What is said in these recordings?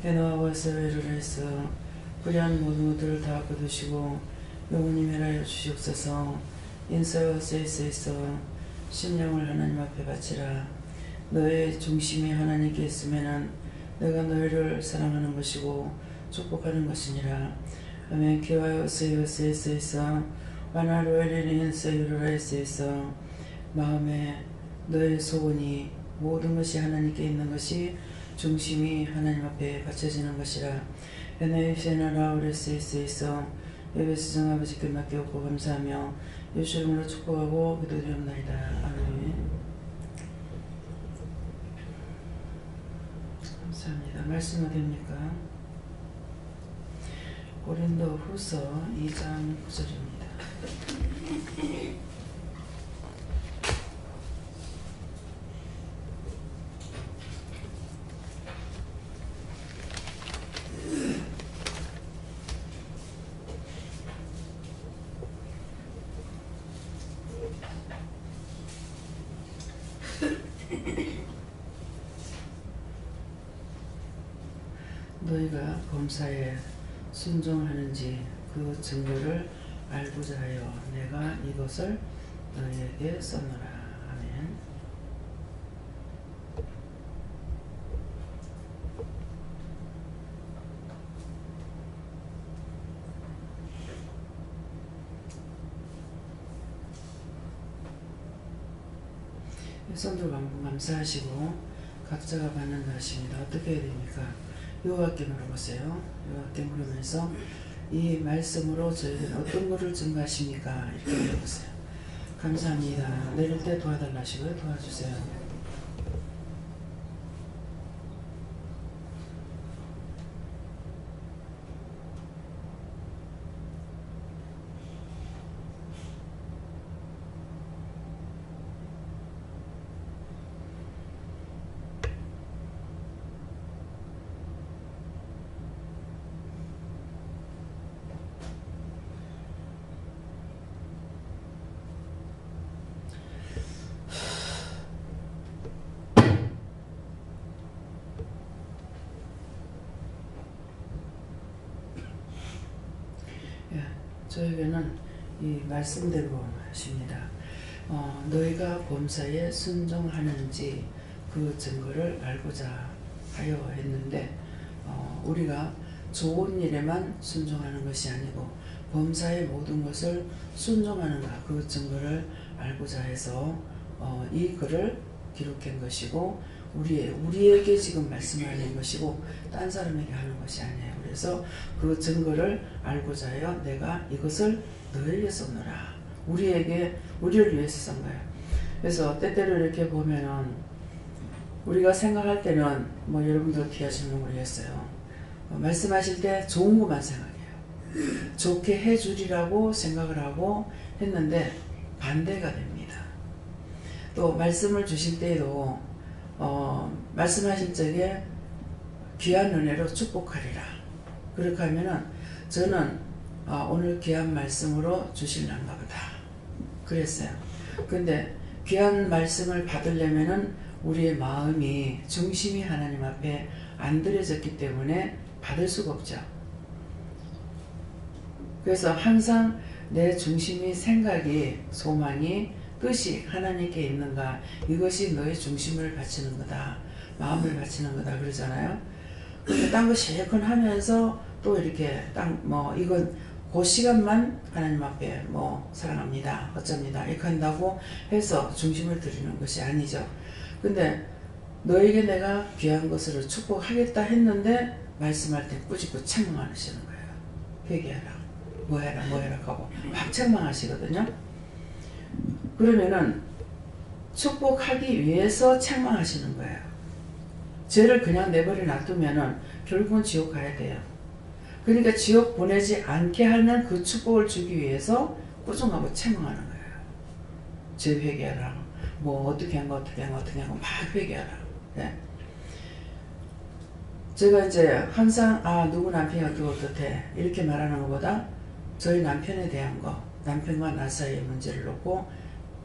해노하고 세회를 해서 불의한 모든 것들을 다 거두시고 영원히 멸하여 주시옵소서. 인사와 세이스에서 심령을 하나님 앞에 바치라. 너의 중심이 하나님께 있으면은 내가 너희를 사랑하는 것이고 축복하는 것이니라. 아멘. 기와요 세이스에서 와나로엘린 세이루라에서 마음에 너의 소원이 모든 것이 하나님께 있는 것이 중심이 하나님 앞에 바쳐지는 것이라. 에네이세나 라우레스에서 예배스 정아버지께 맡겨오고 감사하며 예수 이름으로 축복하고 기도드리옵나이다. 아멘. 감사합니다. 말씀 어디입니까? 고린도 후서 2장 9절입니다. 너희가 범사에 순종하는지 그 증거를 알고자 하여 내가 이것을 너희에게 써노라. 아멘. 선도 방문 감사하시고 각자가 받는 것입니다. 어떻게 해야 됩니까? 여호와께 물어보세요. 여호와께 물으면서 이 말씀으로 저희는 어떤 것을 증거하십니까? 이렇게 물어보세요. 감사합니다. 내릴 때 도와달라 하시고요. 도와주세요. 저에게는 이 말씀대로 하십니다. 너희가 범사에 순종하는지 그 증거를 알고자 하여 했는데 우리가 좋은 일에만 순종하는 것이 아니고 범사의 모든 것을 순종하는가 그 증거를 알고자 해서 이 글을 기록한 것이고 우리에게 지금 말씀하는 것이고 딴 사람에게 하는 것이 아니에요. 그래서 그 증거를 알고자 하여 내가 이것을 너에게 썼노라. 우리를 위해서 쓴 거예요. 그래서 때때로 이렇게 보면은 우리가 생각할 때는 뭐 여러분들 어떻게 하시는지 모르겠어요. 말씀하실 때 좋은 것만 생각해요. 좋게 해주리라고 생각을 하고 했는데 반대가 됩니다. 또 말씀을 주실 때에도 말씀하신 적에 귀한 은혜로 축복하리라. 그렇게 하면은 저는 오늘 귀한 말씀으로 주실란가 보다 그랬어요. 근데 귀한 말씀을 받으려면은 우리의 마음이 중심이 하나님 앞에 안 들여졌기 때문에 받을 수가 없죠. 그래서 항상 내 중심이 생각이 소망이 뜻이 하나님께 있는가 이것이 너의 중심을 바치는 거다. 마음을 바치는 거다 그러잖아요. 근데 딴 거 실컷 하면서 또 이렇게 이건 그 시간만 하나님 앞에 사랑합니다 어쩝니다 이렇게 한다고 해서 중심을 드리는 것이 아니죠. 근데 너에게 내가 귀한 것으로 축복하겠다 했는데 말씀할 때 꾸짖고 책망하시는 거예요. 회개하라 뭐해라 하고 막 책망하시거든요. 그러면은 축복하기 위해서 책망하시는 거예요. 죄를 그냥 내버려 놔두면은 결국은 지옥 가야 돼요. 그러니까 지옥 보내지 않게 하는 그 축복을 주기 위해서 꾸중하고 책망하는 거예요. 죄 회개하라. 어떻게 한 거 막 회개하라. 네. 제가 이제 항상 누구 남편이 어떻대 이렇게 말하는 것보다 저희 남편에 대한 거 남편과 나 사이의 문제를 놓고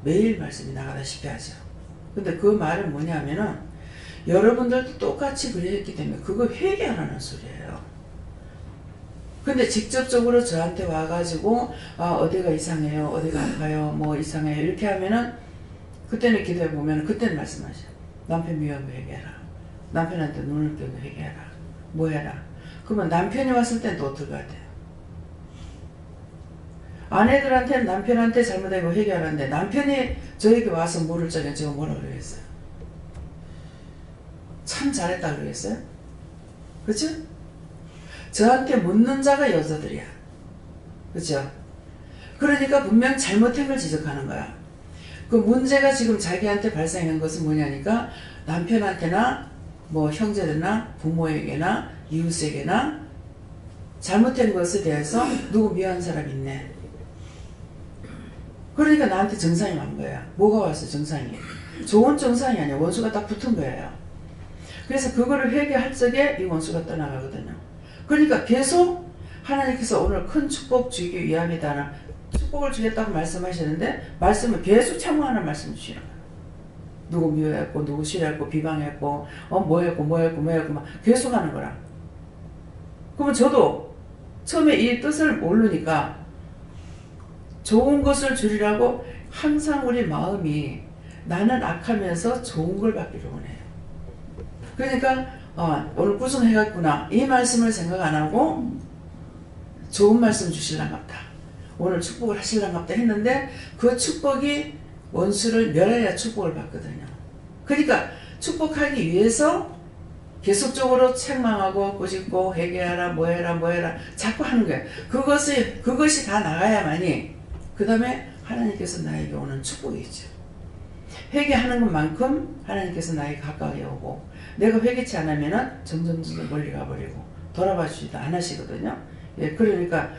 매일 말씀이 나가다시피 하죠. 근데 그 말은 뭐냐면은 여러분들도 똑같이 그랬기 때문에 그거 회개하라는 소리예요. 근데 직접적으로 저한테 와가지고 어디가 이상해요, 어디가 아파요, 뭐 이상해요 이렇게 하면은 그때는 기도해 보면 그때는 말씀하셔. 남편 미워하고 회개해라. 남편한테 눈을 뜨고 회개해라. 뭐 해라. 그러면 남편이 왔을 땐 또 어떨 것 같아요? 아내들한테는 남편한테 잘못하고 회개하라는데 남편이 저에게 와서 물을 적에 제가 뭐라 그러겠어요? 참 잘했다 그러겠어요? 그죠? 저한테 묻는 자가 여자들이야. 그죠? 그러니까 분명 잘못한 걸 지적하는 거야. 그 문제가 지금 자기한테 발생한 것은 뭐냐니까 남편한테나 뭐 형제들이나 부모에게나 이웃에게나 잘못된 것에 대해서 누구 미워하는 사람 있네. 그러니까 나한테 정상이 온 거야. 뭐가 왔어 정상이? 좋은 정상이 아니야. 원수가 딱 붙은 거예요. 그래서 그거를 회개할 적에 이 원수가 떠나가거든요. 그러니까 계속 하나님께서 오늘 큰 축복 주기 위함이다. 축복을 주겠다고 말씀하시는데 말씀을 계속 참고하는 말씀 주시는 거예요. 누구 미워했고 누구 싫어했고 비방했고 뭐했고 막 계속 하는 거라. 그러면 저도 처음에 이 뜻을 모르니까 좋은 것을 주리라고 항상 우리 마음이 나는 악하면서 좋은 걸 받기를 원해요. 그러니까 오늘 꾸중해갔구나 이 말씀을 생각 안 하고 좋은 말씀 주실랑갑다. 오늘 축복을 하실랑갑다 했는데 그 축복이 원수를 멸해야 축복을 받거든요. 그러니까 축복하기 위해서 계속적으로 책망하고 꾸짖고 회개하라 뭐해라 자꾸 하는 거예요. 그것이 다 나가야만이 그 다음에 하나님께서 나에게 오는 축복이죠. 회개하는 것만큼 하나님께서 나에게 가까이 오고 내가 회개치 않으면 점점 멀리 가버리고 돌아봐 주지도 안 하시거든요. 예, 그러니까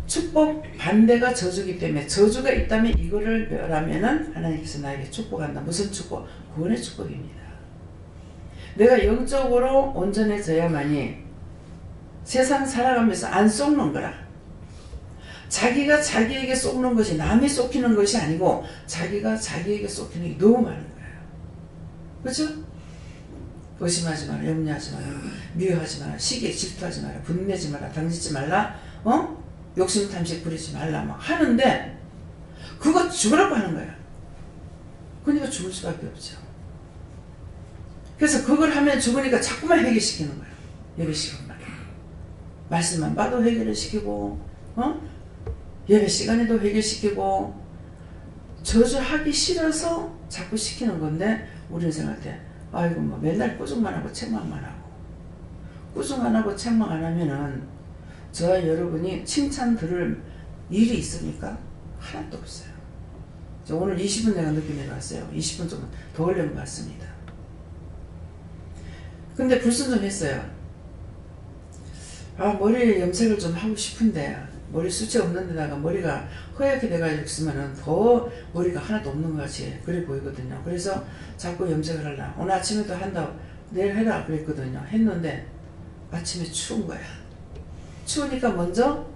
축복 반대가 저주기 때문에 저주가 있다면 이거를 멸하면은 하나님께서 나에게 축복한다. 무슨 축복? 구원의 축복입니다. 내가 영적으로 온전해져야만이 세상 살아가면서 안 속는 거라. 자기가 자기에게 속는 것이 남이 속이는 것이 아니고 자기가 자기에게 속이는 게 너무 많은 거예요. 그렇죠? 의심하지 마라, 염려하지 마라, 미워하지 마라, 시기에 질투하지 마라, 분내지 마라, 당짓지 말라, 욕심 탐식 부리지 말라 막 하는데 그거 죽으라고 하는 거야. 그러니까 죽을 수밖에 없죠. 그래서 그걸 하면 죽으니까 자꾸만 회개시키는 거야. 예배시키는 말이야. 말씀만 봐도 회개를 시키고 예배 시간에도 회개시키고 저주하기 싫어서 자꾸 시키는 건데 우리는 생각할 때 아이고 뭐 맨날 꾸중만 하고 책망만 하고 꾸중 안 하고 책망 안 하면은 저와 여러분이 칭찬 들을 일이 있습니까? 하나도 없어요. 저 오늘 20분 내가 늦게 내려왔어요. 20분 좀 더 걸린 것 같습니다. 근데 불순종했어요. 머리에 염색을 좀 하고 싶은데 머리 숱이 없는 데다가 머리가 허옇게 돼가지고 있으면 더 머리가 하나도 없는 것 같이 그래 보이거든요. 그래서 자꾸 염색을 하려고 오늘 아침에도 한다 내일 해라 그랬거든요. 했는데 아침에 추운 거야. 추우니까 먼저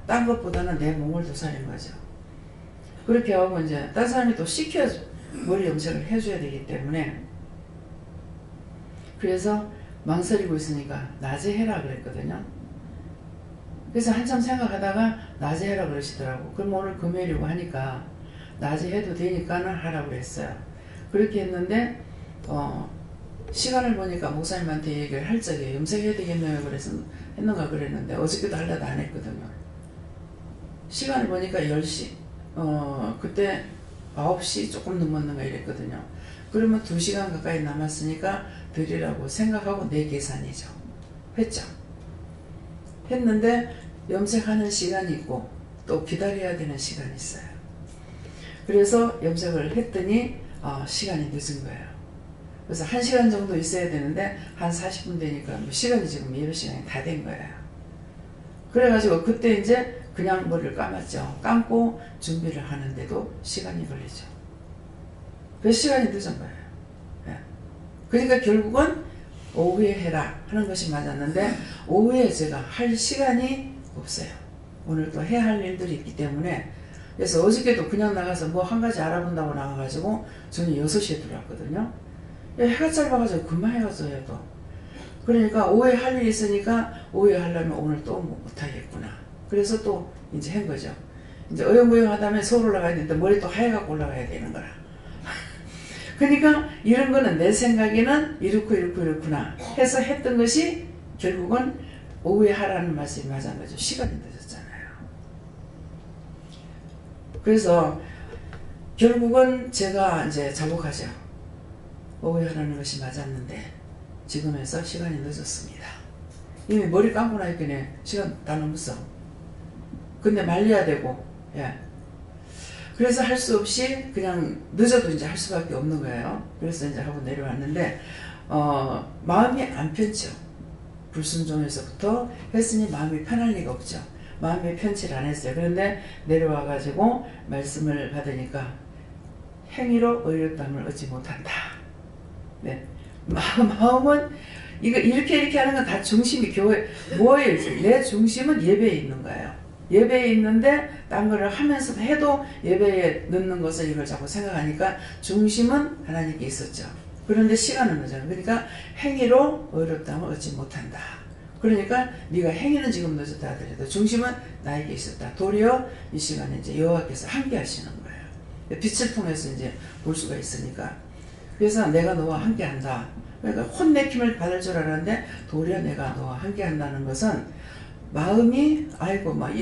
딴 것보다는 내 몸을 더 살린 거죠. 그렇게 하고 이제 딴 사람이 또 시켜 머리 염색을 해줘야 되기 때문에 그래서 망설이고 있으니까 낮에 해라 그랬거든요. 그래서 한참 생각하다가 낮에 해라 그러시더라고. 그럼 오늘 금요일이고 하니까 낮에 해도 되니까는 하라고 그랬어요. 그렇게 했는데 시간을 보니까 목사님한테 얘기를 할 적에 염색해야 되겠네요 그래서 했는가 그랬는데 어저께도 하려도 안 했거든요. 시간을 보니까 10시 그때 9시 조금 넘었는가 이랬거든요. 그러면 2시간 가까이 남았으니까 드리라고 생각하고 내 계산이죠. 했죠. 했는데 염색하는 시간이 있고 또 기다려야 되는 시간이 있어요. 그래서 염색을 했더니 시간이 늦은 거예요. 그래서 1시간 정도 있어야 되는데 한 40분 되니까 시간이 지금 예배 시간이 다 된 거예요. 그래가지고 그때 이제 그냥 머리를 감았죠. 감고 준비를 하는데도 시간이 걸리죠. 그래서 시간이 늦은 거예요. 그러니까 결국은 오후에 해라 하는 것이 맞았는데 오후에 제가 할 시간이 없어요. 오늘 또 해야 할 일들이 있기 때문에 그래서 어저께도 그냥 나가서 뭐 한 가지 알아본다고 나가가지고 저는 6시에 들어왔거든요. 해가 짧아가지고 금방 해가 져요 또. 그러니까 오후에 할 일이 있으니까 오후에 하려면 오늘 또 못하겠구나. 그래서 또 이제 한 거죠. 이제 어영부영 하다면 서울 올라가야 되는데 머리 또 하얘갖고 올라가야 되는 거라. 그러니까 이런 거는 내 생각에는 이렇구나 해서 했던 것이 결국은 오후에 하라는 말씀이 맞은 거죠. 시간이 늦었잖아요. 그래서 결국은 제가 이제 자복하죠. 오후에 하라는 것이 맞았는데 지금에서 시간이 늦었습니다. 이미 머리 감고 나니까 시간 다 넘었어. 근데 말려야 되고, 예. 그래서 할 수 없이 그냥 늦어도 이제 할 수밖에 없는 거예요. 그래서 이제 하고 내려왔는데, 마음이 안 편죠. 불순종에서부터 했으니 마음이 편할 리가 없죠. 마음이 편치를 안 했어요. 그런데 내려와가지고 말씀을 받으니까 행위로 의롭다함을 얻지 못한다. 네. 마음은 이렇게 하는 건 다 중심이 교회 뭐예요? 내 중심은 예배에 있는 거예요. 예배에 있는데 딴 거를 하면서 해도 예배에 넣는 것을 이걸 자꾸 생각하니까 중심은 하나님께 있었죠. 그런데 시간은 늦어요. 그러니까 행위로 의롭다함을 얻지 못한다. 그러니까 네가 행위는 지금 늦었다 하더라도 중심은 나에게 있었다. 도리어 이 시간에 이제 여호와께서 함께 하시는 거예요. 빛을 통해서 이제 볼 수가 있으니까. 그래서 내가 너와 함께 한다. 그러니까 혼내킴을 받을 줄 알았는데 도리어 내가 너와 함께 한다는 것은 마음이 아이고 막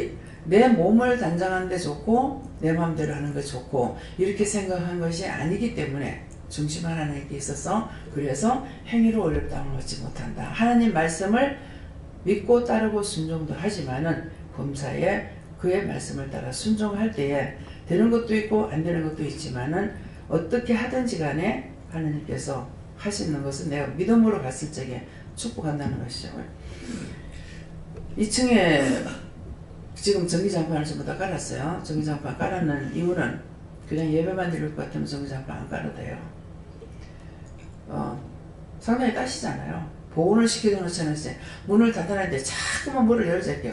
내 몸을 단장하는 데 좋고 내 마음대로 하는 게 좋고 이렇게 생각한 것이 아니기 때문에 중심 하나님께 있어서 그래서 행위로 어렵다함을 얻지 못한다. 하나님 말씀을 믿고 따르고 순종도 하지만은 범사에 그의 말씀을 따라 순종할 때에 되는 것도 있고 안 되는 것도 있지만은 어떻게 하든지 간에 하나님께서 하시는 것은 내가 믿음으로 갔을 적에 축복한다는 것이죠. 2층에 지금 전기장판을 전부 다 깔았어요. 전기장판 깔았는 이유는 그냥 예배만 드릴 것 같으면 전기장판 안 깔아도 돼요. 상당히 따시잖아요. 보온을 시켜놓잖아요. 문을 닫아놨는데 자꾸만 문을 열어줄게요.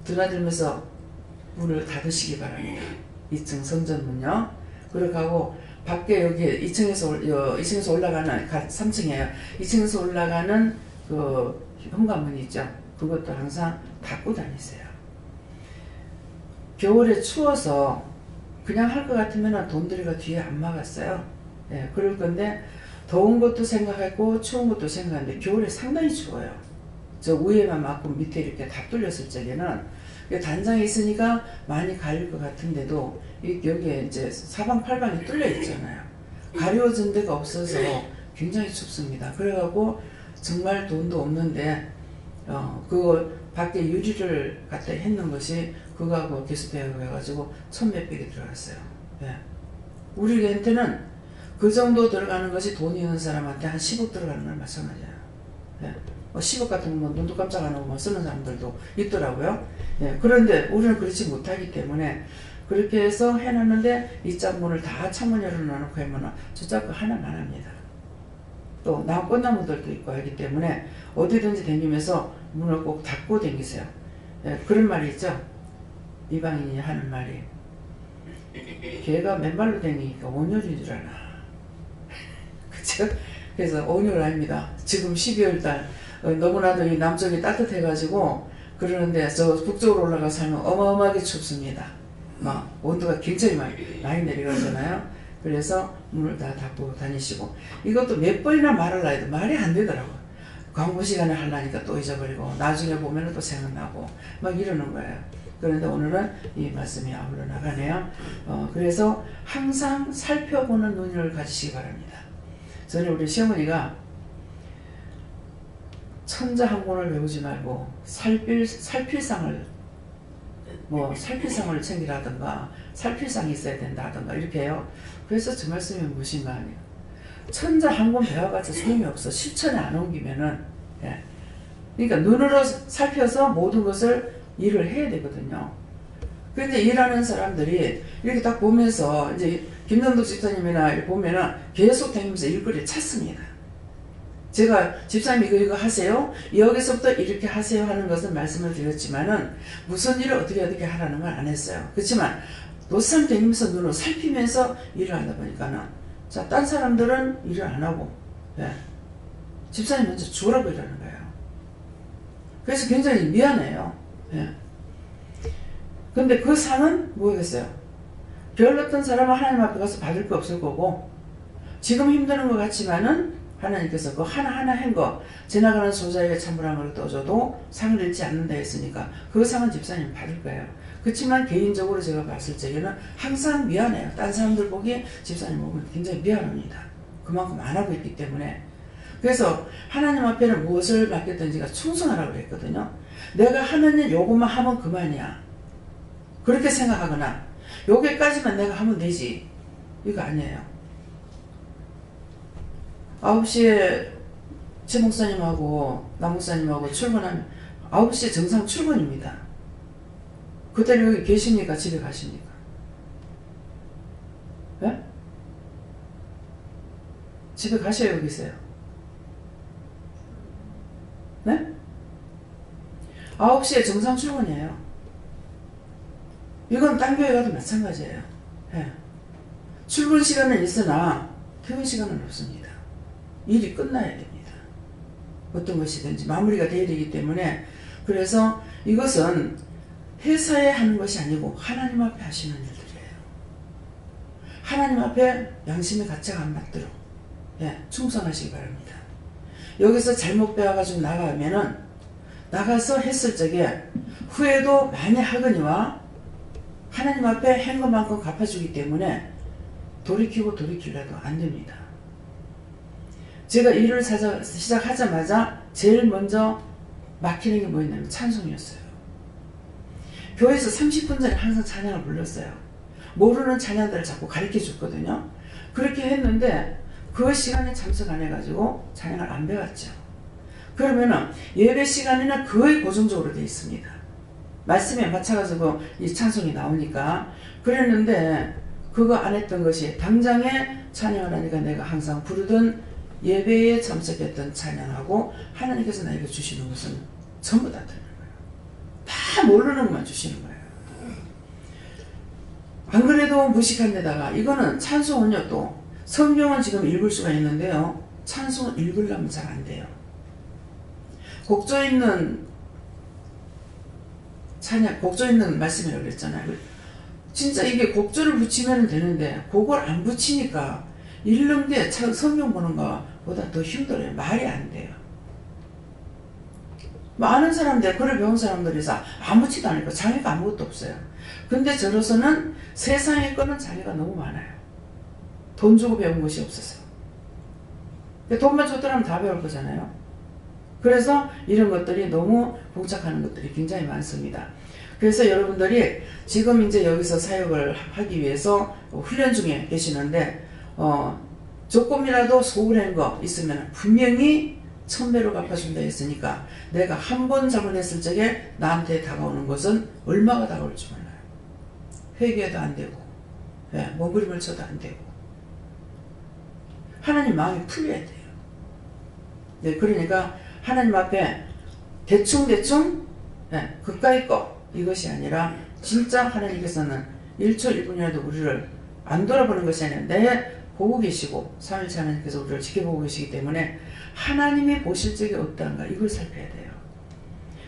드나들면서 문을 닫으시기 바랍니다. 2층 성전문요. 그렇게 하고 밖에 여기 2층에서 올라가는 3층이에요. 2층에서 올라가는 그 현관문 있죠. 그것도 항상 닫고 다니세요. 겨울에 추워서 그냥 할 것 같으면 돈들이가 뒤에 안 막았어요. 예, 그럴 건데 더운 것도 생각하고 추운 것도 생각하는데 겨울에 상당히 추워요. 저 위에만 막고 밑에 이렇게 다 뚫렸을 적에는 단장이 있으니까 많이 가릴 것 같은데도 여기에 이제 사방팔방이 뚫려 있잖아요. 가려진 데가 없어서 굉장히 춥습니다. 그래갖고 정말 돈도 없는데 그거 밖에 유리를 갖다 했는 것이 그거하고 개수대하고 해가지고 1000몇백이 들어갔어요. 예. 우리한테는 그 정도 들어가는 것이 돈이 있는 사람한테 한 10억 들어가는 건 마찬가지예요. 예. 10억 같은 건 눈도 깜짝 안 하고 쓰는 사람들도 있더라고요. 예. 그런데 우리는 그렇지 못하기 때문에 그렇게 해서 해놨는데 이 짝문을 다 창문 열어놓고 하면 저 짝거 하나만 합니다. 또 꽃나무들도 있고 하기 때문에 어디든지 다니면서 문을 꼭 닫고 다니세요. 예, 그런 말이 있죠. 이방인이 하는 말이 걔가 맨발로 다니니까 온열인 줄 아나. 그쵸? 그래서 온열 아닙니다. 지금 12월달 너무나도 이 남쪽이 따뜻해가지고 그러는데 저 북쪽으로 올라가 살면 어마어마하게 춥습니다. 막 온도가 굉장히 많이 내려가잖아요. 그래서 문을 다 닫고 다니시고 이것도 몇 번이나 말을 해도 말이 안 되더라고요. 광고 시간에 하려니까 또 잊어버리고 나중에 보면 또 생각나고 막 이러는 거예요. 그런데 오늘은 이 말씀이 아울러 나가네요. 그래서 항상 살펴보는 눈을 가지시기 바랍니다. 저는 우리 시어머니가 천자 한 권을 배우지 말고 살필상을 챙기라든가 살필상이 있어야 된다든가 이렇게 해요. 그래서 저 말씀이 무엇인가 하네요. 천자 한 권 배워가지고 소용이 없어. 실천에 안 옮기면은. 예. 그러니까 눈으로 살펴서 모든 것을 일을 해야 되거든요. 그런데 일하는 사람들이 이렇게 딱 보면서 이제 김동덕 집사님이나 이렇게 보면은 계속 다니면서 일거리를 찾습니다. 제가 집사님 이거 하세요. 여기서부터 이렇게 하세요 하는 것은 말씀을 드렸지만은 무슨 일을 어떻게 하라는 건 안 했어요. 그렇지만 노상 다니면서 눈으로 살피면서 일을 하다 보니까는 자, 딴 사람들은 일을 안 하고, 예. 집사님 먼저 주라고 이러는 거예요. 그래서 굉장히 미안해요. 예. 근데 그 상은 뭐겠어요? 별 어떤 사람은 하나님 앞에 가서 받을 거 없을 거고, 지금 힘드는 것 같지만은 하나님께서 그 하나하나 한 거, 지나가는 소자에게 찬물한 걸 떠줘도 상을 잃지 않는다 했으니까 그 상은 집사님 받을 거예요. 그렇지만 개인적으로 제가 봤을 적에는 항상 미안해요. 딴 사람들 보기에 집사님 보면 굉장히 미안합니다. 그만큼 안 하고 있기 때문에. 그래서 하나님 앞에는 무엇을 맡겼든지가 충성하라고 그랬거든요. 내가 하는 일 요것만 하면 그만이야. 그렇게 생각하거나 여기까지만 내가 하면 되지. 이거 아니에요. 9시에 최 목사님하고 남 목사님하고 출근하면 9시에 정상 출근입니다. 그때는 여기 계십니까? 집에 가십니까? 예? 집에 가셔요? 여기 있어요? 네? 9시에 정상 출근이에요. 이건 딴 교회 가도 마찬가지예요. 예. 출근 시간은 있으나 퇴근 시간은 없습니다. 일이 끝나야 됩니다. 어떤 것이든지 마무리가 되어야 되기 때문에. 그래서 이것은 회사에 하는 것이 아니고 하나님 앞에 하시는 일들이에요. 하나님 앞에 양심의 가책 안 받도록, 예, 충성하시기 바랍니다. 여기서 잘못 배워가지고 나가면은 나가서 했을 적에 후회도 많이 하거니와 하나님 앞에 한 것만큼 갚아주기 때문에 돌이키고 돌이키려도 안 됩니다. 제가 일을 시작하자마자 제일 먼저 막히는 게 뭐였냐면 찬송이었어요. 교회에서 30분 전에 항상 찬양을 불렀어요. 모르는 찬양들을 자꾸 가르쳐 줬거든요. 그렇게 했는데 그 시간에 참석 안 해가지고 찬양을 안 배웠죠. 그러면은 예배 시간에는 거의 고정적으로 되어 있습니다. 말씀에 맞춰가지고 이 찬송이 나오니까. 그랬는데 그거 안 했던 것이 당장에 찬양을 하니까 내가 항상 부르던 예배에 참석했던 찬양하고 하나님께서 나에게 주시는 것은 전부 다 틀린 거예요. 다 모르는 것만 주시는 거예요. 안 그래도 무식한 데다가 이거는 찬송은요, 또 성경은 지금 읽을 수가 있는데요, 찬송은 읽으려면 잘 안 돼요. 곡조 있는 찬양, 곡조 있는 말씀이라고 그랬잖아요. 진짜 이게 곡조를 붙이면 되는데 그걸 안 붙이니까 읽는 게 성경 보는 것보다 더 힘들어요. 말이 안 돼요. 많은 사람들, 글을 배운 사람들이서 아무렇지도 않으니까 장애가 아무것도 없어요. 근데 저로서는 세상에 거는 장애가 너무 많아요. 돈 주고 배운 것이 없어서. 돈만 줬더라면 다 배울 거잖아요. 그래서 이런 것들이 너무 봉착하는 것들이 굉장히 많습니다. 그래서 여러분들이 지금 이제 여기서 사역을 하기 위해서 훈련 중에 계시는데, 조금이라도 소홀한 거 있으면 분명히 1000배로 갚아준다 했으니까 내가 한 번 잘못했을 적에 나한테 다가오는 것은 얼마가 다가올지 몰라요. 회개도 안 되고, 예, 몸부림을 쳐도 안 되고, 하나님 마음이 풀려야 돼요. 네, 그러니까 하나님 앞에 대충 예, 그까이 거 이것이 아니라 진짜 하나님께서는 1초 1분이라도 우리를 안 돌아보는 것이 아니라 내 보고 계시고 삼일째 하나님께서 우리를 지켜보고 계시기 때문에 하나님이 보실 적이 어떠한가 이걸 살펴야 돼요.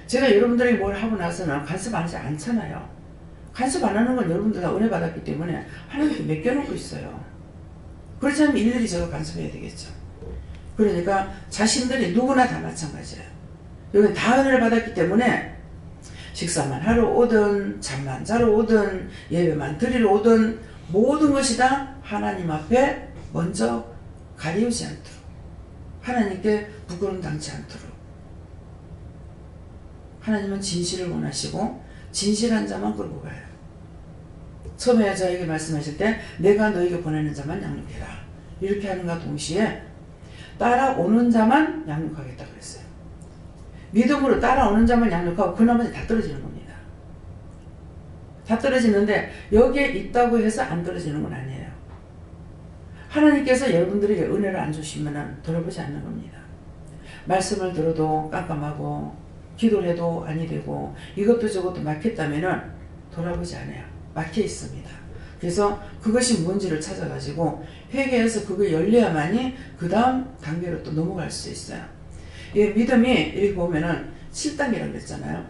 제가 여러분들이 뭘 하고 나서는 간섭 안 하지 않잖아요. 간섭 안 하는 건 여러분들 다 은혜 받았기 때문에 하나님께 맡겨놓고 있어요. 그렇지 않으면 일일이 제가 간섭해야 되겠죠. 그러니까 자신들이 누구나 다 마찬가지예요. 여기 다 은혜를 받았기 때문에 식사만 하러 오든 잠만 자러 오든 예배만 드리러 오든 모든 것이 다 하나님 앞에 먼저 가리우지 않도록, 하나님께 부끄러움 당치 않도록. 하나님은 진실을 원하시고 진실한 자만 끌고 가요. 처음에 저에게 말씀하실 때 내가 너에게 보내는 자만 양육해라 이렇게 하는가 동시에 따라오는 자만 양육하겠다 그랬어요. 믿음으로 따라오는 자만 양육하고 그 나머지 다 떨어지는 겁니다. 다 떨어지는데 여기에 있다고 해서 안 떨어지는 건 아니에요. 하나님께서 여러분들에게 은혜를 안 주시면 돌아보지 않는 겁니다. 말씀을 들어도 깜깜하고 기도를 해도 아니 되고 이것도 저것도 막혔다면 돌아보지 않아요. 막혀 있습니다. 그래서 그것이 뭔지를 찾아가지고 회개해서 그거 열려야만이 그 다음 단계로 또 넘어갈 수 있어요. 이 믿음이 이렇게 보면은 7단계라고 그랬잖아요.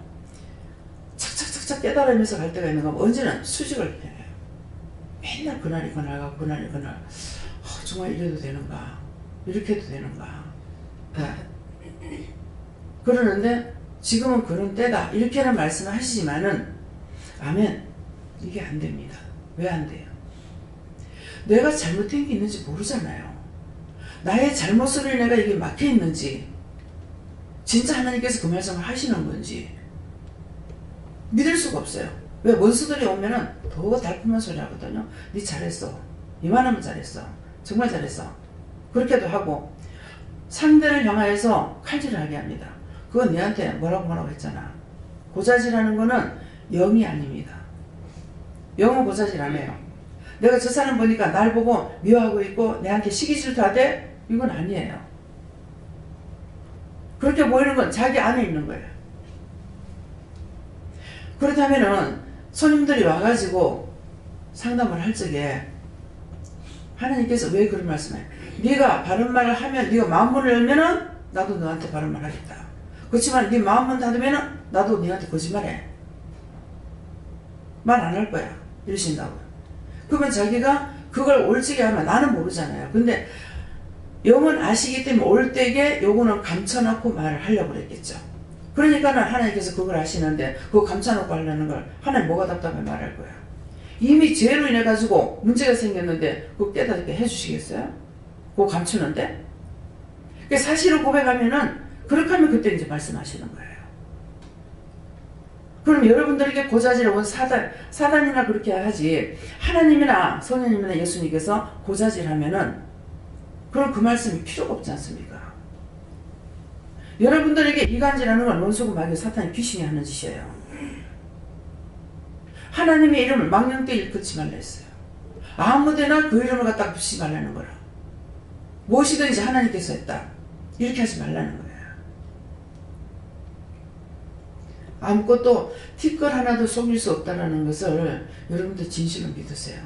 착착착착 깨달으면서 갈 때가 있는 거 언제는 수직을 해요. 맨날 그날이 그날 가고 그날이 그날 정말 이래도 되는가 이렇게 해도 되는가 그러는데 지금은 그런 때다 이렇게는 말씀을 하시지만은 아멘 이게 안 됩니다. 왜 안 돼요? 내가 잘못된 게 있는지 모르잖아요. 나의 잘못으로 내가 이게 막혀 있는지 진짜 하나님께서 그 말씀을 하시는 건지 믿을 수가 없어요. 왜? 원수들이 오면은 더 달콤한 소리 하거든요. 니 잘했어. 이만하면 잘했어. 정말 잘했어. 그렇게도 하고 상대를 향하여서 칼질을 하게 합니다. 그건 니한테 뭐라고 했잖아. 고자질하는 거는 영이 아닙니다. 영은 고자질 안 해요. 내가 저 사람 보니까 날 보고 미워하고 있고 내한테 시기질도 하대? 이건 아니에요. 그렇게 보이는 건 자기 안에 있는 거예요. 그렇다면은 손님들이 와가지고 상담을 할 적에 하나님께서 왜 그런 말씀을 해요? 네가 바른 말을 하면 네가 마음문을 열면은 나도 너한테 바른 말 하겠다. 그렇지만 네 마음문 닫으면은 나도 너한테 거짓말해. 말 안 할 거야. 이러신다고요. 그러면 자기가 그걸 옳지게 하면 나는 모르잖아요. 근데 영은 아시기 때문에 올 때게 요거는 감춰놓고 말을 하려고 그랬겠죠. 그러니까는 하나님께서 그걸 아시는데 그거 감춰놓고 하려는 걸 하나님 뭐가 답답해 말할 거야. 이미 죄로 인해 가지고 문제가 생겼는데 그거 깨닫게 해주시겠어요? 그거 감추는데? 사실을 고백하면은 그렇게 하면 그때 이제 말씀하시는 거예요. 그럼 여러분들에게 고자질을 사단이나 그렇게 하지 하나님이나 성령님이나 예수님께서 고자질하면은 그럼 그 말씀이 필요가 없지 않습니까? 여러분들에게 이간질하는 건 원수고 마귀 사탄이 귀신이 하는 짓이에요. 하나님의 이름을 망령되이 일컫지 말라 했어요. 아무데나 그 이름을 갖다가 붙이지 말라는 거라. 무엇이든지 하나님께서 했다. 이렇게 하지 말라는 거예요. 아무것도 티끌 하나도 속일 수 없다는 것을 여러분들 진실로 믿으세요.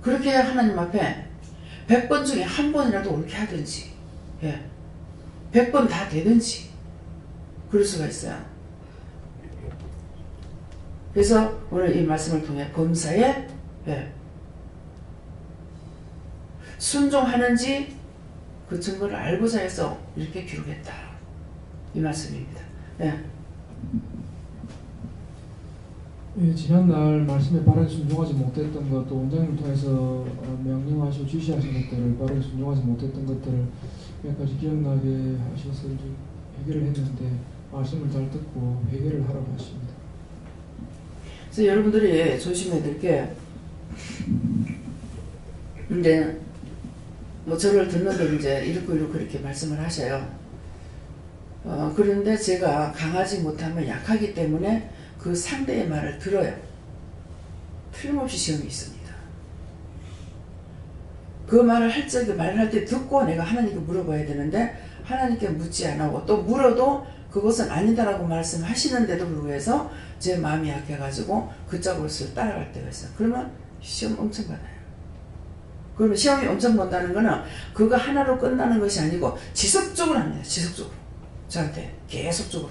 그렇게 하나님 앞에 100번 중에 한 번이라도 옳게 하든지 100번 다 되든지 그럴 수가 있어요. 그래서 오늘 이 말씀을 통해 범사에 순종하는지 그 증거를 알고자 해서 이렇게 기록했다. 이 말씀입니다. 지난날 말씀에 바르게 순종하지 못했던 것, 또 원장님을 통해서 명령하시고 지시하신 것들을 바르게 순종하지 못했던 것들을 몇 가지 기억나게 하셔서 이제 해결을 했는데 말씀을 잘 듣고 해결을 하라고 하십니다. 그래서 여러분들이 조심해야 될 게 이제 뭐 저를 듣는데 이제 이렇고 이렇게 말씀을 하셔요. 그런데 제가 강하지 못하면 약하기 때문에 그 상대의 말을 들어요. 틀림없이 시험이 있습니다. 그 말을 할 적에 말을 할 때 듣고 내가 하나님께 물어봐야 되는데 하나님께 묻지 않고 또 물어도 그것은 아니다라고 말씀하시는데도 불구해서 제 마음이 약해가지고 그 짝으로서 따라갈 때가 있어요. 그러면 시험 엄청 받아요. 그러면 시험이 엄청 본다는 거는 그거 하나로 끝나는 것이 아니고 지속적으로 합니다. 지속적으로. 저한테 계속적으로.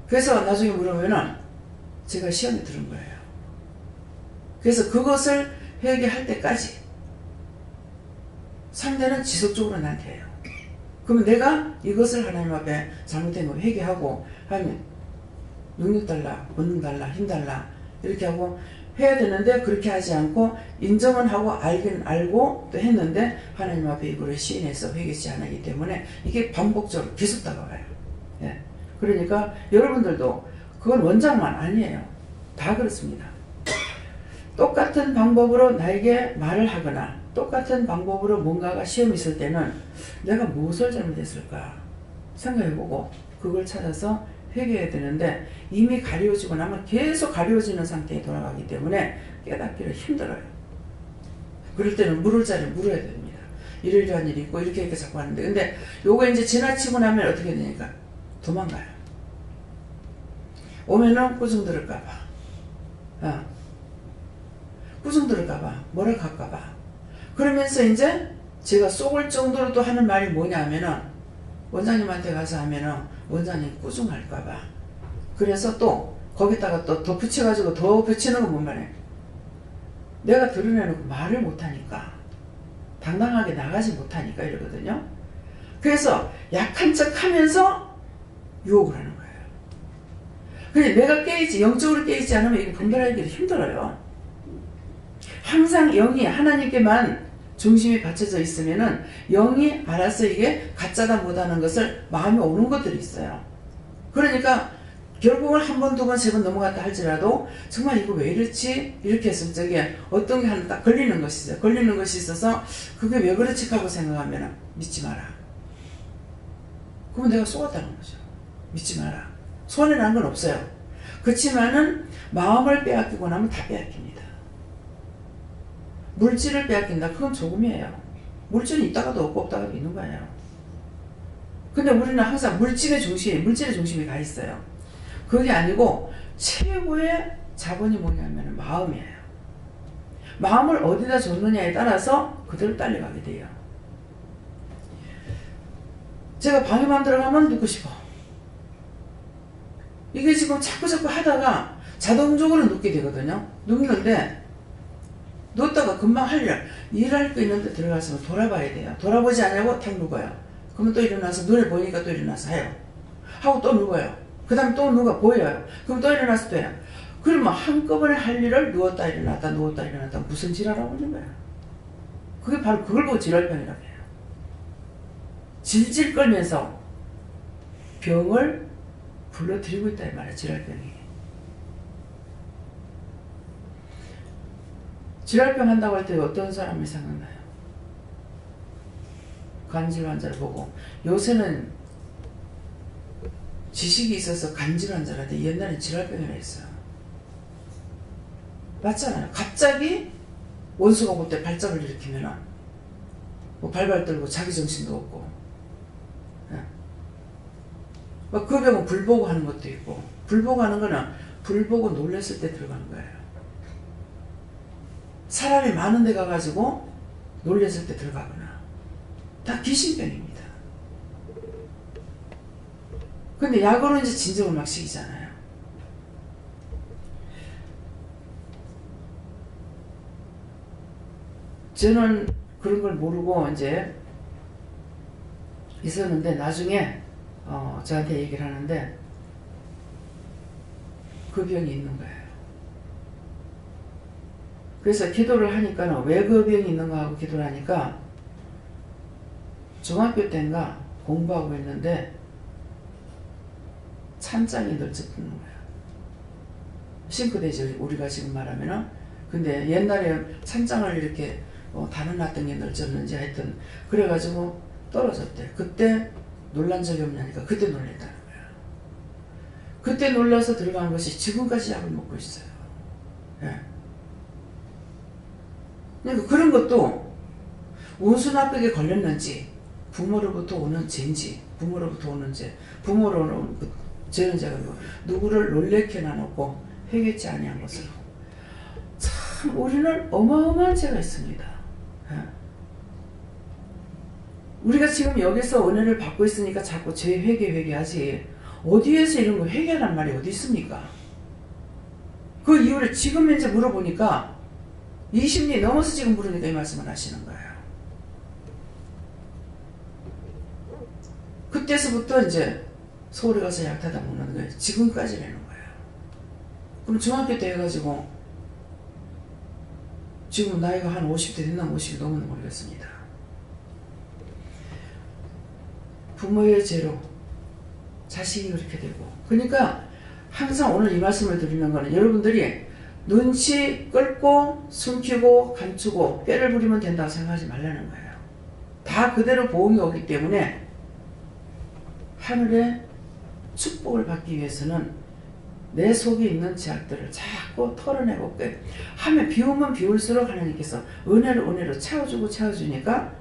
그래서 나중에 물으면은 제가 시험에 들은 거예요. 그래서 그것을 회개할 때까지 상대는 지속적으로 나한테 해요. 그러면 내가 이것을 하나님 앞에 잘못된 거 회개하고 하면 능력 달라, 본능 달라, 힘 달라 이렇게 하고 해야 되는데 그렇게 하지 않고 인정은 하고 알긴 알고 또 했는데 하나님 앞에 이거를 시인해서 회개치 않기 때문에 이게 반복적으로 계속 다가와요. 그러니까 여러분들도 그건 원장만 아니에요. 다 그렇습니다. 똑같은 방법으로 나에게 말을 하거나 똑같은 방법으로 뭔가가 시험이 있을 때는 내가 무엇을 잘못했을까 생각해보고 그걸 찾아서 회개해야 되는데 이미 가려지고 나면 계속 가려지는 상태에 돌아가기 때문에 깨닫기를 힘들어요. 그럴 때는 물을 자리 물어야 됩니다. 이러이러한 일이 있고 이렇게 자꾸 하는데 근데 요거 이제 지나치고 나면 어떻게 되니까 도망가요. 오면은 꾸중 들을까봐, 꾸중 들을까봐, 뭐라 할까봐. 그러면서 이제 제가 쏘을 정도로 또 하는 말이 뭐냐면은, 원장님한테 가서 하면은 원장님 꾸중할까봐. 그래서 또 거기다가 또 덧붙여가지고 더 붙이는 건 뭔 말이에요. 내가 드러내놓고 말을 못하니까, 당당하게 나가지 못하니까 이러거든요. 그래서 약한 척 하면서 유혹을 하는 거예요. 근데 내가 깨있지, 영적으로 깨있지 않으면 이거 분별하기가 힘들어요. 항상 영이 하나님께만 중심이 받쳐져 있으면은 영이 알아서 이게 가짜다 못하는 것을 마음에 오는 것들이 있어요. 그러니까 결국은 한 번, 두 번, 세 번 넘어갔다 할지라도 정말 이거 왜 이렇지? 이렇게 했을 적에 어떤 게 하나 딱 걸리는 것이 있어요. 걸리는 것이 있어서 그게 왜 그렇지 하고 생각하면 믿지 마라. 그러면 내가 속았다는 거죠. 믿지 마라. 손해 난 건 없어요. 그렇지만은 마음을 빼앗기고 나면 다 빼앗깁니다. 물질을 빼앗긴다. 그건 조금이에요. 물질은 있다가도 없고 없다가도 있는 거예요. 근데 우리는 항상 물질의 중심이 가 있어요. 그게 아니고 최고의 자본이 뭐냐면 마음이에요. 마음을 어디다 줬느냐에 따라서 그대로 딸려가게 돼요. 제가 방에만 들어가면 눕고 싶어. 이게 지금 자꾸 하다가 자동적으로 눕게 되거든요. 눕는데 눕다가 금방 일할 거 있는데 들어가서 돌아봐야 돼요. 돌아보지 않냐고 탁 눕어요. 그러면 또 일어나서 눈에 보이니까 또 일어나서 해요. 하고 또 눕어요. 그 다음에 또 누가 보여요. 그럼 또 일어나서 또 해요. 그러면 한꺼번에 할 일을 누웠다 일어났다 무슨 지랄하고 있는 거야. 그게 바로 그걸 보고 지랄병이라고 해요. 질질 끌면서 병을 불러들이고 있다 이 말이야. 지랄병이. 지랄병 한다고 할 때 어떤 사람이 생각나요? 간질 환자를 보고 요새는 지식이 있어서 간질 환자라는데 옛날엔 지랄병이라 했어요. 맞잖아요. 갑자기 원수가 볼 때 발작을 일으키면은 뭐 발발 떨고 자기 정신도 없고, 막 그 병은 불보고 하는 것도 있고, 불보고 하는 거는 불보고 놀랬을 때 들어가는 거예요. 사람이 많은 데 가가지고 놀랬을 때 들어가거나, 다 귀신병입니다. 근데 약으로 이제 진정을 막 시키잖아요. 저는 그런 걸 모르고 이제 있었는데 나중에 저한테 얘기를 하는데 그 병이 있는 거예요. 그래서 기도를 하니까는 왜 그 병이 있는가 하고 기도를 하니까 중학교 때인가 공부하고 있는데 찬장이 널쩍 붙는 거예요. 싱크대죠. 우리가 지금 말하면은. 근데 옛날에 찬장을 이렇게 달아놨던 게 널쩍는지 하여튼 그래가지고 떨어졌대. 그때 놀란 적이 없냐니까 그때 놀랬다는 거야. 그때 놀라서 들어간 것이 지금까지 약을 먹고 있어요. 예. 그러니까 그런 것도 운수 나쁘게 걸렸는지 부모로부터 오는 죄인지 부모로부터 오는 죄 부모로 오는 죄는 제가 누구를 놀래켜 놔놓고 회개치 아니한 것으로 참 우리는 어마어마한 죄가 있습니다. 예. 우리가 지금 여기서 은혜를 받고 있으니까 자꾸 죄 회개하지 어디에서 이런 거 회개하란 말이 어디 있습니까? 그 이유를 지금 현재 물어보니까 20년 넘어서 지금 물으니까 이 말씀을 하시는 거예요. 그때서부터 이제 서울에 가서 약 타다 먹는 거예요. 지금까지라는 거예요. 그럼 중학교 때 해가지고 지금 나이가 한 50대 됐나 50이 넘었나 모르겠습니다. 부모의 죄로 자식이 그렇게 되고 그러니까 항상 오늘 이 말씀을 드리는 거는 여러분들이 눈치 끌고 숨기고 감추고 꾀를 부리면 된다고 생각하지 말라는 거예요. 다 그대로 보응이 오기 때문에 하늘의 축복을 받기 위해서는 내 속에 있는 죄악들을 자꾸 털어내고 하면 비우면 비울수록 하나님께서 은혜로 채워주니까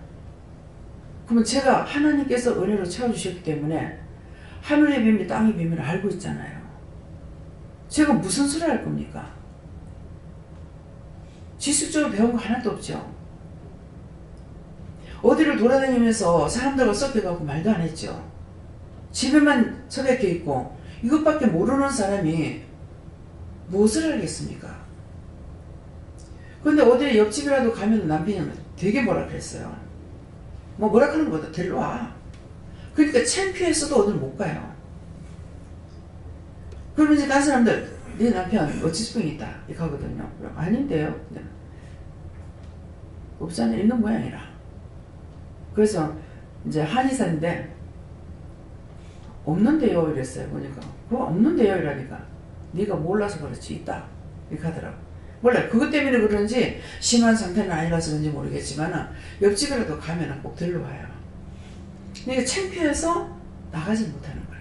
그러면 제가 하나님께서 은혜로 채워주셨기 때문에 하늘의 비밀 땅의 비밀을 알고 있잖아요. 제가 무슨 소리 할 겁니까? 지식적으로 배운 거 하나도 없죠. 어디를 돌아다니면서 사람들과 섞여가고 말도 안 했죠. 집에만 처박혀 있고 이것밖에 모르는 사람이 무엇을 알겠습니까? 근데 어디 옆집이라도 가면 남편이 되게 뭐라 그랬어요. 뭐 뭐라 하는 것보다 데리러 와. 그러니까 창피해서도 어딜 못 가요. 그러면 이제 다른 사람들 네 남편 어치증이 있다 이렇게 하거든요. 그럼 아닌데요. 없잖아요. 있는 모양이라. 그래서 이제 한의사인데 없는데요 이랬어요. 보니까 그거 없는데요 이러니까 네가 몰라서 그렇지 있다 이렇게 하더라고. 몰라요. 그것 때문에 그런지 심한 상태는 아니라서 그런지 모르겠지만 옆집이라도 가면 꼭 들러와요. 그러니까 창피해서 나가지 못하는 거예요.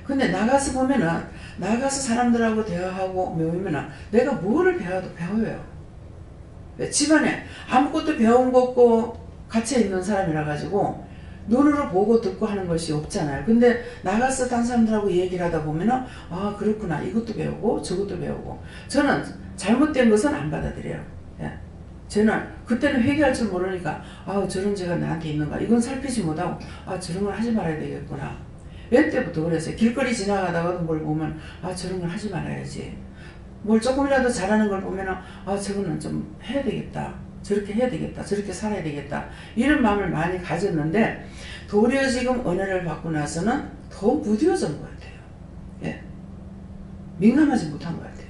근데 나가서 보면은 나가서 사람들하고 대화하고 모이면은 내가 뭐를 배워도 배워요. 집안에 아무것도 배운 거 없고 갇혀있는 사람이라 가지고 눈으로 보고 듣고 하는 것이 없잖아요. 근데 나가서 딴 사람들하고 얘기를 하다 보면은 아 그렇구나 이것도 배우고 저것도 배우고 저는 잘못된 것은 안 받아들여요. 예. 저는 그때는 회개할 줄 모르니까 아 저런 죄가 나한테 있는가 이건 살피지 못하고 아 저런 걸 하지 말아야 되겠구나. 옛 때부터 그랬어요. 길거리 지나가다가도 뭘 보면 아 저런 걸 하지 말아야지. 뭘 조금이라도 잘하는 걸 보면 아 저거는 좀 해야 되겠다. 저렇게 해야 되겠다. 저렇게 살아야 되겠다. 이런 마음을 많이 가졌는데 도리어 지금 은혜를 받고 나서는 더 무뎌진 것 같아요. 예. 민감하지 못한 것 같아요.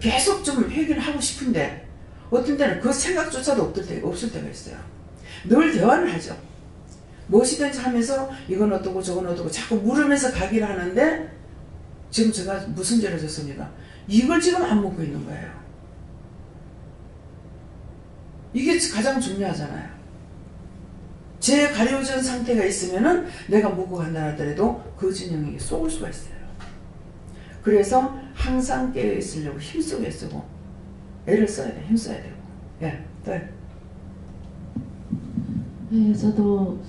계속 좀 회개를 하고 싶은데 어떤 때는 그 생각조차도 없을 때가 있어요. 늘 대화를 하죠. 무엇이든지 하면서 이건 어떠고 저건 어떠고 자꾸 물으면서 가기를 하는데 지금 제가 무슨 죄를 졌습니까? 이걸 지금 안 먹고 있는 거예요. 이게 가장 중요하잖아요. 제 가려진 상태가 있으면은 내가 먹고 간다 하더라도 그 진영에게 쏘을 수가 있어요. 그래서 항상 깨어있으려고 힘쓰고 애쓰고 애를 써야 돼. 힘써야 되고. 예, 네. 네, 저도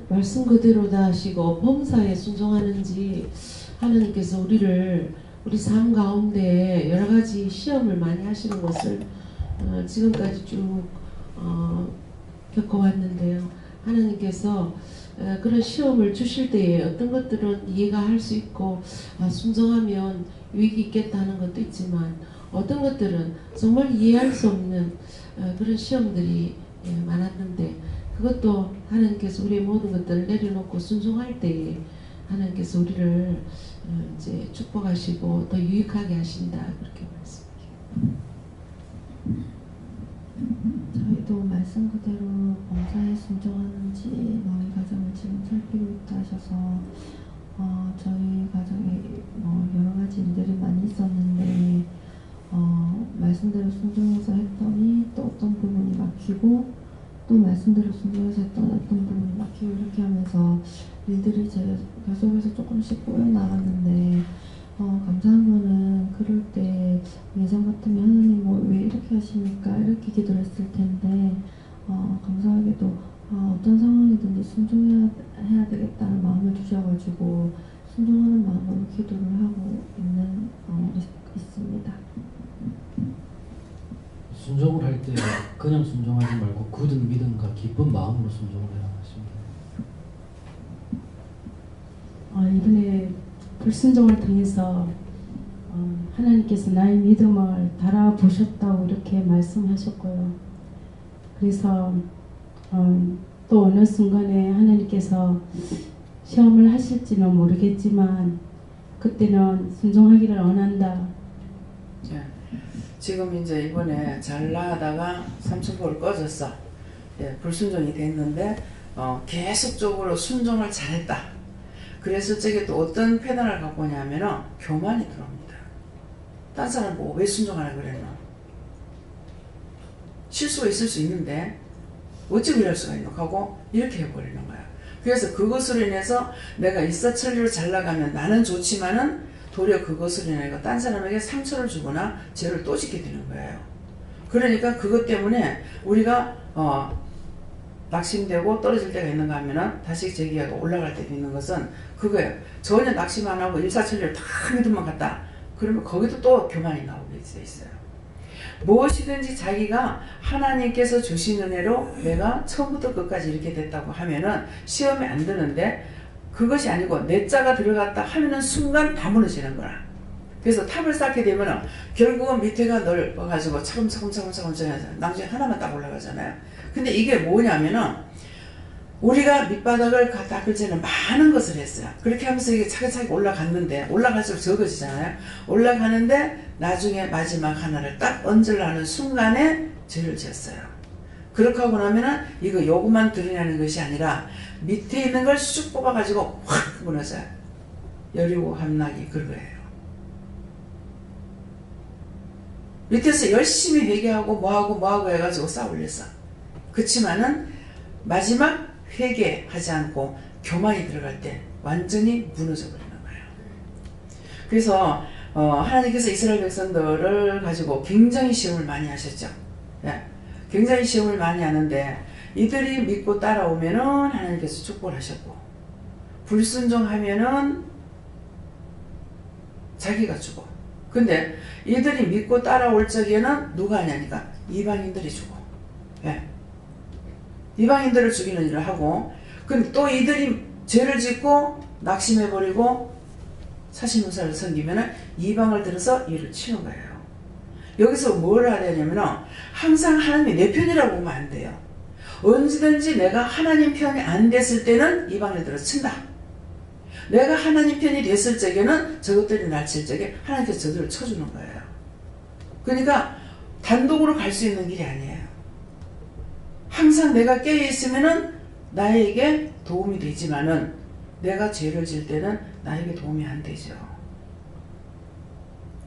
말씀 그대로다 하시고 범사에 순종하는지 하나님께서 우리 삶 가운데 여러 가지 시험을 많이 하시는 것을 지금까지 쭉 겪어왔는데요. 하나님께서 그런 시험을 주실 때에 어떤 것들은 이해가 할 수 있고 순종하면 유익이 있겠다 하는 것도 있지만 어떤 것들은 정말 이해할 수 없는 그런 시험들이 많았는데 그것도 하나님께서 우리의 모든 것들을 내려놓고 순종할 때에 하나님께서 우리를 이제 축복하시고 더 유익하게 하신다 그렇게 말씀드립니다. 저희도 말씀 그대로 범사에 순종하는지 너희 가정을 지금 살피고 있다 하셔서 저희 가정에 여러 가지 일들이 많이 있었는데 말씀대로 순종해서 했더니 또 어떤 부분이 막히고 또 말씀대로 순종해서 했더니 어떤 부분이 막히고 이렇게 하면서 일들이 제가 계속해서 조금씩 꼬여나갔는데 감사한 거는 그럴 때 예전 같으면 하나님 뭐 왜 이렇게 하십니까? 이렇게 기도를 했을 텐데 감사하게도 어떤 상황이든지 순종해야 되겠다는 마음을 주셔가지고 순종하는 마음으로 기도를 하고 있습니다. 순종을 할 때 그냥 순종하지 말고 굳은 믿음과 기쁜 마음으로 순종을 해야 하십니다. 이번에 불순종을 통해서 하나님께서 나의 믿음을 달아보셨다고 이렇게 말씀하셨고요. 그래서 또 어느 순간에 하나님께서 시험을 하실지는 모르겠지만 그때는 순종하기를 원한다. 예. 지금 이제 이번에 잘 나가다가 삼천포를 꺼졌어. 예, 불순종이 됐는데 계속적으로 순종을 잘했다. 그래서 저게 또 어떤 패단을 갖고 오냐면은 교만이 들어옵니다. 딴 사람 보고 왜 순종하라 그랬노? 실수가 있을 수 있는데 어찌 그럴 수가 있노? 하고 이렇게 해버리는 거야. 그래서 그것으로 인해서 내가 일사천리로 잘 나가면 나는 좋지만은 도리어 그것으로 인해 딴 사람에게 상처를 주거나 죄를 또 짓게 되는 거예요. 그러니까 그것 때문에 우리가 낙심되고 떨어질 때가 있는가 하면은 다시 제기하고 올라갈 때도 있는 것은 그거예요. 전혀 낙심 안 하고 일사천리를 다 믿음만 갖다. 그러면 거기도 또 교만이 나오게 돼 있어요. 무엇이든지 자기가 하나님께서 주신 은혜로 내가 처음부터 끝까지 이렇게 됐다고 하면은 시험에 안 드는데, 그것이 아니고 내 자가 들어갔다 하면은 순간 다 무너지는 거라. 그래서 탑을 쌓게 되면은 결국은 밑에가 넓어가지고 차근차근 나중에 하나만 딱 올라가잖아요. 근데 이게 뭐냐면은 우리가 밑바닥을 닦을 때는 많은 것을 했어요. 그렇게 하면서 이게 차근차근 올라갔는데, 올라갈수록 적어지잖아요. 올라가는데 나중에 마지막 하나를 딱 얹으려는 순간에 죄를 지었어요. 그렇게 하고 나면은 이거 요구만 드러내는 것이 아니라 밑에 있는 걸 쑥 뽑아가지고 확 무너져요. 여리고 함락이 그거예요. 밑에서 열심히 회개하고 뭐하고 해가지고 쌓아 올렸어. 그치만은 마지막 회개하지 않고 교만이 들어갈 때 완전히 무너져 버리는 거예요. 그래서 하나님께서 이스라엘 백성들을 가지고 굉장히 시험을 많이 하셨죠. 네. 굉장히 시험을 많이 하는데 이들이 믿고 따라오면은 하나님께서 축복을 하셨고, 불순종하면은 자기가 죽어. 근데 이들이 믿고 따라올 적에는 누가 하냐니까 이방인들이 죽어. 네. 이방인들을 죽이는 일을 하고, 근데 또 이들이 죄를 짓고 낙심해버리고 사시문사를 섬기면은 이방을 들어서 이를 치는 거예요. 여기서 뭘 해야 되냐면은 항상 하나님이 내 편이라고 보면 안 돼요. 언제든지 내가 하나님 편이 안 됐을 때는 이방을 들어 친다. 내가 하나님 편이 됐을 적에는 저것들이 날 칠 적에 하나님께서 저들을 쳐주는 거예요. 그러니까 단독으로 갈 수 있는 길이 아니에요. 항상 내가 깨어있으면은 나에게 도움이 되지만은 내가 죄를 질 때는 나에게 도움이 안 되죠.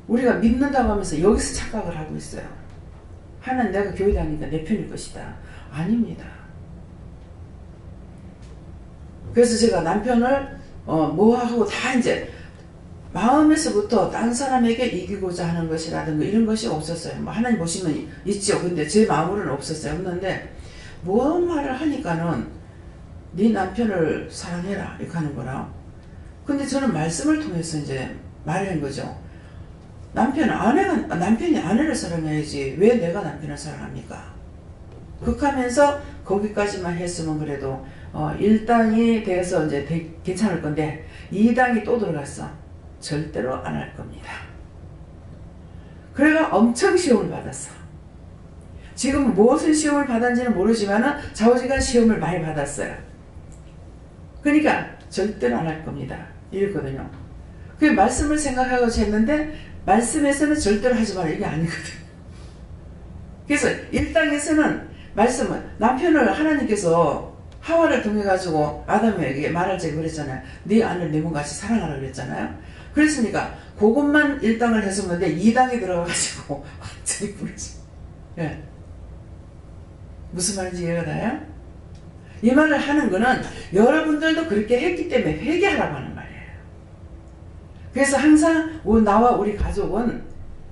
우리가 믿는다고 하면서 여기서 착각을 하고 있어요. 하나님 내가 교회 다니니까 내 편일 것이다. 아닙니다. 그래서 제가 남편을 뭐하고 다 이제 마음에서부터 딴 사람에게 이기고자 하는 것이라든가 이런 것이 없었어요. 뭐 하나님 보시면 있죠. 근데 제 마음으로는 없었어요. 없는데 뭔 말을 하니까는 네 남편을 사랑해라 이렇게 하는 거라. 근데 저는 말씀을 통해서 이제 말하는 거죠. 남편이 아내를 사랑해야지 왜 내가 남편을 사랑합니까? 극하면서 거기까지만 했으면 그래도 1당이 돼서 이제 괜찮을 건데 2당이 또 들어갔어. 절대로 안 할 겁니다. 그래가 엄청 시험을 받았어. 지금 무엇을 시험을 받았는지는 모르지만 좌우지간 시험을 많이 받았어요. 그러니까 절대로 안 할 겁니다. 이랬거든요. 그 말씀을 생각하고 했는데 말씀에서는 절대로 하지 마라 이게 아니거든. 그래서 1당에서는 말씀은 남편을 하나님께서 하와를 통해 가지고 아담에게 말할 적에 그랬잖아요. 네 아내를 내 몸같이 사랑하라 그랬잖아요. 그랬으니까 그것만 1당을 했었는데 2당이 들어가가지고 완전히 부러지. 예. 무슨 말인지 이해가 가요? 이 말을 하는 거는 여러분들도 그렇게 했기 때문에 회개하라고 하는 말이에요. 그래서 항상 나와 우리 가족은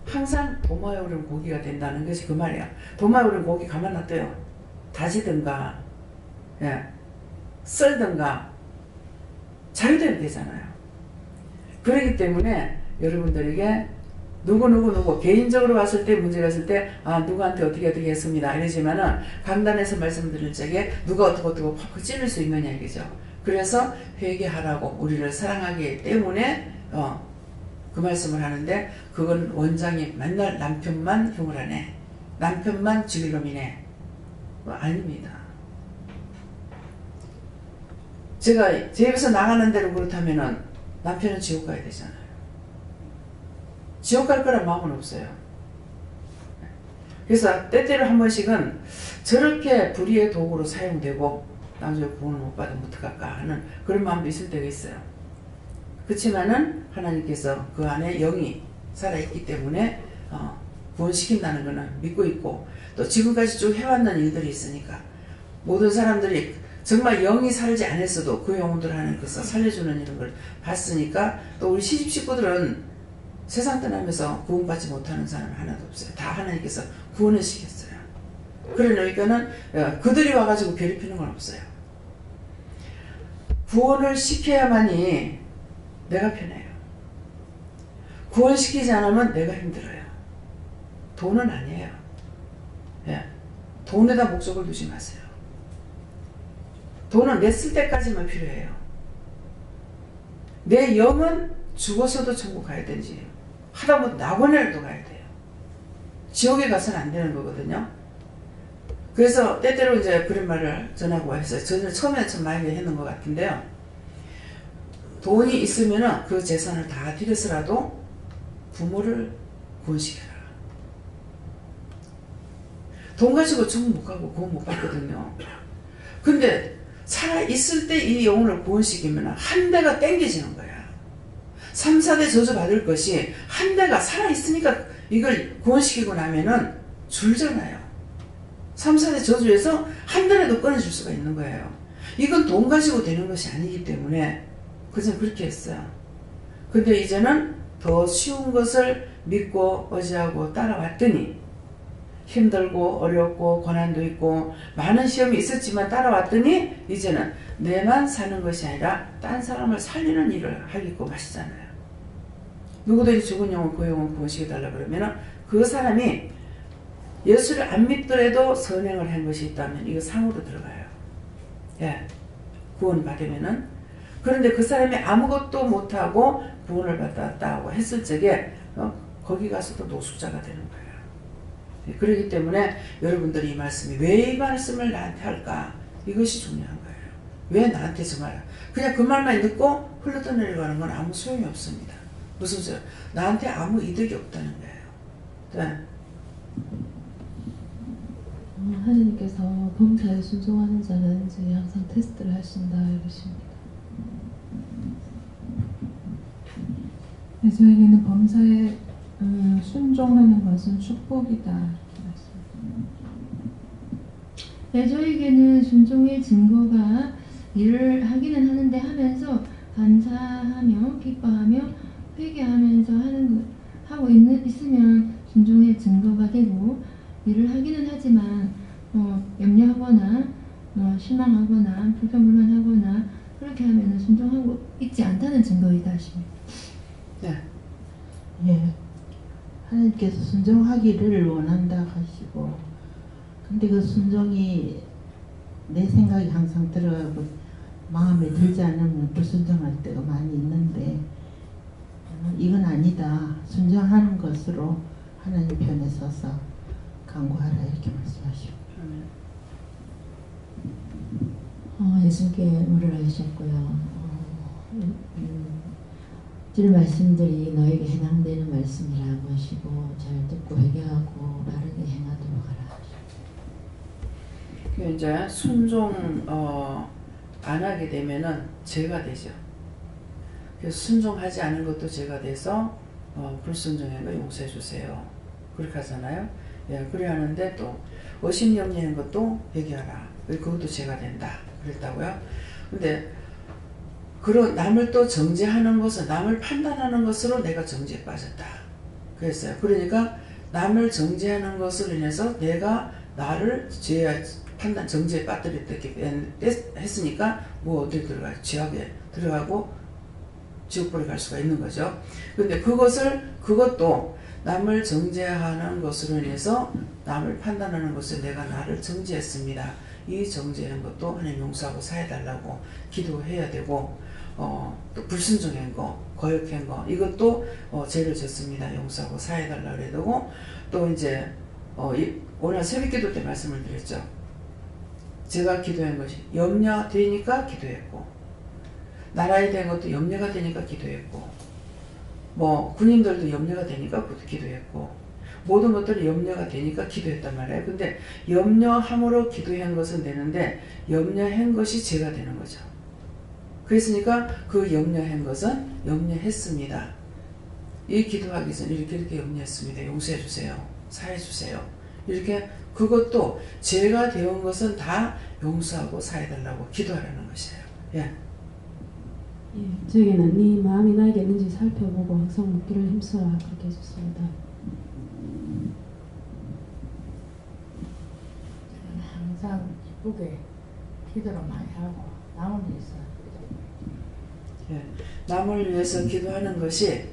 항상 도마에 오른 고기가 된다는 것이 그 말이에요. 도마에 오른 고기 가만 놔둬요. 다지든가 썰든가 자유대로 되잖아요. 그렇기 때문에 여러분들에게 누구 개인적으로 봤을 때 문제가 있을 때 누구한테 어떻게 했습니다 이러지만은 강단에서 말씀드릴 적에 누가 어떻게 팍팍 찔릴 수 있느냐 이거죠. 그래서 회개하라고 우리를 사랑하기 때문에 그 말씀을 하는데 그건 원장이 맨날 남편만 흉을 하네, 남편만 죽일 놈이네, 아닙니다. 제가 제 입에서 나가는 대로 그렇다면은 남편은 지옥 가야 되잖아요. 지옥 갈 거란 마음은 없어요. 그래서 때때로 한 번씩은 저렇게 불의의 도구로 사용되고 나중에 구원을 못 받으면 어떡할까 하는 그런 마음도 있을 때가 있어요. 그렇지만은 하나님께서 그 안에 영이 살아있기 때문에 구원시킨다는 것은 믿고 있고, 또 지금까지 쭉 해왔는 일들이 있으니까 모든 사람들이 정말 영이 살지 않았어도 그 영혼들 하나님께서 살려주는 이런 걸 봤으니까, 또 우리 시집 식구들은 세상 떠나면서 구원받지 못하는 사람 하나도 없어요. 다 하나님께서 구원을 시켰어요. 그러니까는 그들이 와가지고 괴롭히는 건 없어요. 구원을 시켜야만이 내가 편해요. 구원시키지 않으면 내가 힘들어요. 돈은 아니에요. 예. 돈에다 목적을 두지 마세요. 돈은 내 쓸 때까지만 필요해요. 내 영은 죽어서도 천국 가야 되지. 하다못해 낙원에라도 가야 돼요. 지옥에 가서는 안 되는 거거든요. 그래서 때때로 이제 그런 말을 전하고 했어요. 저는 처음에 참 많이 했는 것 같은데요. 돈이 있으면은 그 재산을 다 들여서라도 부모를 구원시켜라. 돈 가지고 천국 못 가고 구원 못 받거든요. 근데 살아있을 때 이 영혼을 구원시키면 한 대가 땡겨지는 거야. 3, 4대 저주 받을 것이 한 대가 살아있으니까 이걸 구원시키고 나면은 줄잖아요. 3, 4대 저주에서 한 대라도 꺼내줄 수가 있는 거예요. 이건 돈 가지고 되는 것이 아니기 때문에 그냥 그렇게 했어요. 근데 이제는 더 쉬운 것을 믿고 의지하고 따라왔더니 힘들고 어렵고 고난도 있고 많은 시험이 있었지만 따라왔더니 이제는 내만 사는 것이 아니라 딴 사람을 살리는 일을 하겠고 마시잖아요. 누구든지 죽은 영혼 그 영혼 구원시켜달라 그러면 그 사람이 예수를 안 믿더라도 선행을 한 것이 있다면 이거 상으로 들어가요. 예, 구원 받으면은. 그런데 그 사람이 아무것도 못하고 구원을 받았다고 했을 적에 거기 가서도 노숙자가 되는 거예요. 예, 그렇기 때문에 여러분들이 이 말씀이 왜 이 말씀을 나한테 할까? 이것이 중요한 거예요. 왜 나한테 저 말? 그냥 그 말만 듣고 흘러떠내려가는 건 아무 소용이 없습니다. 무슨 소리? 나한테 아무 이득이 없다는 거예요. 네. 하나님께서 범사에 순종하는 자는 이제 항상 테스트를 하신다 이러십니다. 네, 저에게는 범사에 순종하는 것은 축복이다. 네, 저에게는 순종의 증거가 일을 하기는 하는데 하면서 감사하며 기뻐하며 회개하면서 하고 있으면 순종의 증거가 되고 일을 하기는 하지만 염려하거나 실망하거나 불평불만하거나 그렇게 하면 순종하고 있지 않다는 증거이다 하십니다. 네. 예. 하나님께서 순종하기를 원한다 하시고 근데 그 순종이 내 생각이 항상 들어가고 마음에 들지 않으면 불순종할 때가 많이 있는데 이건 아니다. 순종하는 것으로 하나님 편에 서서 강구하라 이렇게 말씀하시고 예수님께 물을 하셨고요. 줄 말씀들이 너에게 해당되는 말씀이라고 하시고 잘 듣고 회개하고 바르게 행하도록 하라. 이제 순종 안 하게 되면은 죄가 되죠. 그래서 순종하지 않은 것도 죄가 돼서 불순종한 거 용서해 주세요. 그렇게 하잖아요. 예, 그래 하는데 또 의심염려한 것도 회개하라. 그것도 죄가 된다. 그랬다고요. 근데 남을 또 정죄하는 것은 남을 판단하는 것으로 내가 정죄에 빠졌다. 그랬어요. 그러니까 남을 정죄하는 것을 인해서 내가 나를 판단 정죄에 빠뜨렸다게 했으니까 뭐 어디 들어가요? 죄악에 들어가고 지옥불에 갈 수가 있는 거죠. 근데 그것도 남을 정죄하는 것으로 인해서 남을 판단하는 것에 내가 나를 정죄했습니다. 이 정죄한 것도 하나님 용서하고 사해달라고 기도해야 되고 또 불순종한 거, 거역한 거 이것도 죄를 졌습니다. 용서하고 사해달라고 해야 되고 또 이제 오늘 새벽기도 때 말씀을 드렸죠. 제가 기도한 것이 염려되니까 기도했고 나라에 대한 것도 염려가 되니까 기도했고 뭐 군인들도 염려가 되니까 기도했고 모든 것들이 염려가 되니까 기도했단 말이에요. 근데 염려함으로 기도한 것은 되는데 염려한 것이 죄가 되는 거죠. 그랬으니까 그 염려한 것은 염려했습니다. 이 기도하기 전에 이렇게 염려했습니다. 용서해 주세요. 사해 주세요. 이렇게 그것도 죄가 되온 것은 다 용서하고 사해달라고 기도하라는 것이에요. 예. 예, 저에게는 네 마음이 나에게 있는지 살펴보고 항상 묻기를 힘써라 그렇게 해줬습니다. 저는 항상 기쁘게 기도를 많이 하고 나오는 일 있어요. 예. 남을 위해서 기도하는 것이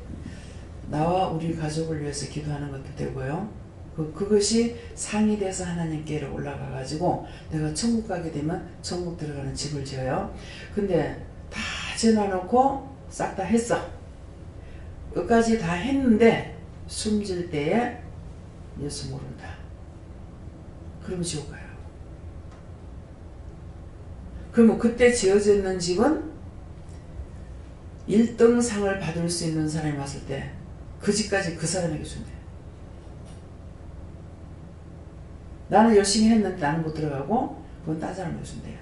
나와 우리 가족을 위해서 기도하는 것도 되고요. 그것이 상이 돼서 하나님께로 올라가 가지고 내가 천국 가게 되면 천국 들어가는 집을 지어요. 근데 다 지어놓고 싹 다 했어. 끝까지 다 했는데 숨질 때에 예수 모른다. 그러면 지옥 가요. 그러면 그때 지어졌는 집은 1등 상을 받을 수 있는 사람이 왔을 때 그 집까지 그 사람에게 준대요. 나는 열심히 했는데 나는 못 들어가고 그건 딴 사람에게 준대요.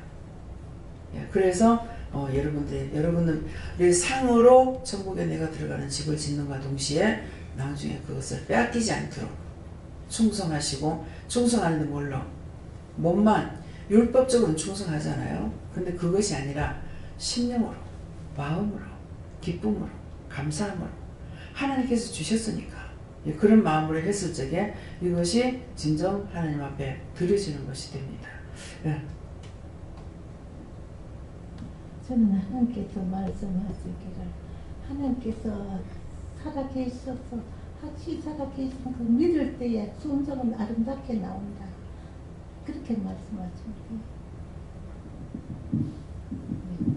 예, 그래서 여러분들의 상으로 천국에 내가 들어가는 집을 짓는과 동시에 나중에 그것을 빼앗기지 않도록 충성하시고, 충성하는데 뭘로? 몸만 율법적으로는 충성하잖아요. 근데 그것이 아니라 심령으로, 마음으로, 기쁨으로, 감사함으로 하나님께서 주셨으니까 그런 마음으로 했을 적에 이것이 진정 하나님 앞에 드려지는 것이 됩니다. 예. 저는 하나님께서 말씀하시기를 하나님께서 살아계셔서 같이 살아계신 그 믿을 때에 순종은 아름답게 나온다. 그렇게 말씀하십니다.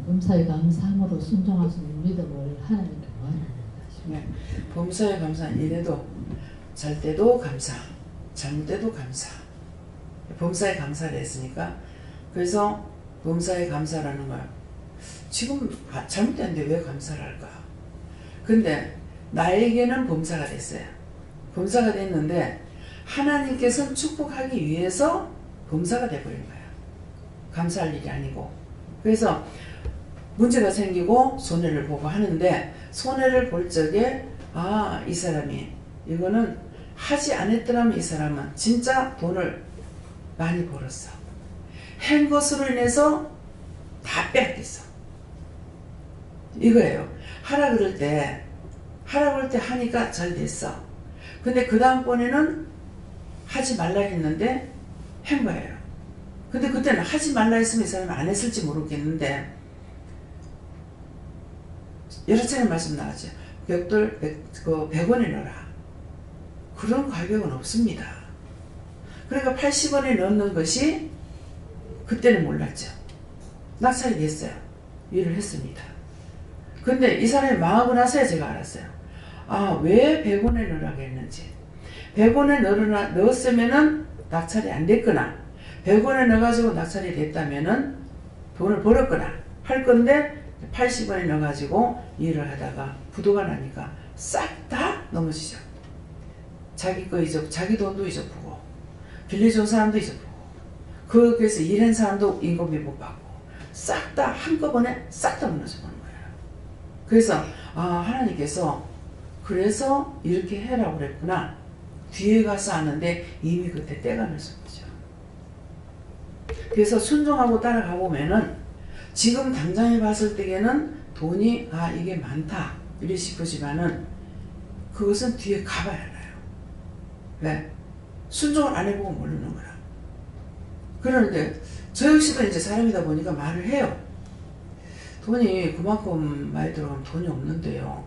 범사에 감사함으로 순종할 수 있는 믿음을 하나님께 구하는 것입니다. 네. 범사에 감사. 이래도 잘 때도 감사, 잘못 때도 감사. 범사에 감사를 했으니까. 그래서 범사에 감사라는 거야. 지금 잘못됐는데 왜 감사를 할까? 근데 나에게는 범사가 됐어요. 범사가 됐는데 하나님께서는 축복하기 위해서 범사가 돼버린 거야. 감사할 일이 아니고. 그래서 문제가 생기고 손해를 보고 하는데 손해를 볼 적에 이 사람이 이거는 하지 않았더라면 이 사람은 진짜 돈을 많이 벌었어. 한 것으로 인해서 다 뺏겼어. 이거예요. 하라 그럴 때 하니까 잘 됐어. 근데 그 다음번에는 하지 말라 했는데 한 거예요. 근데 그때는 하지 말라 했으면 이 사람이 안 했을지 모르겠는데 여러 차례 말씀 나왔죠. 벽돌 100원에 넣어라. 그런 가격은 없습니다. 그러니까 80원에 넣는 것이 그때는 몰랐죠. 낙찰이 됐어요. 일을 했습니다. 근데 이 사람이 망하고 나서야 제가 알았어요. 왜 100원에 넣으라고 했는지. 100원에 넣었으면은 낙찰이 안 됐거나 100원에 넣어가지고 낙찰이 됐다면은 돈을 벌었거나 할 건데 80원에 넣어가지고 일을 하다가 부도가 나니까 싹 다 넘어지죠. 자기 거 자기 돈도 잊어보고 빌려준 사람도 잊어보고 그래서 일한 사람도 인건비 못 받고 싹 다 한꺼번에 싹 다 무너져 버는 거예요. 그래서 하나님께서 그래서 이렇게 해라고 그랬구나. 뒤에 가서 아는데 이미 그때 때가 늦은 거죠. 그래서 순종하고 따라가 보면은 지금 당장에 봤을 때에는 돈이 이게 많다 이래 싶으지만은 그것은 뒤에 가봐야 알아요. 왜? 순종을 안 해보고 모르는 거라. 그러는데 저 역시도 이제 사람이다 보니까 말을 해요. 돈이 그만큼 많이 들어가면 돈이 없는데요.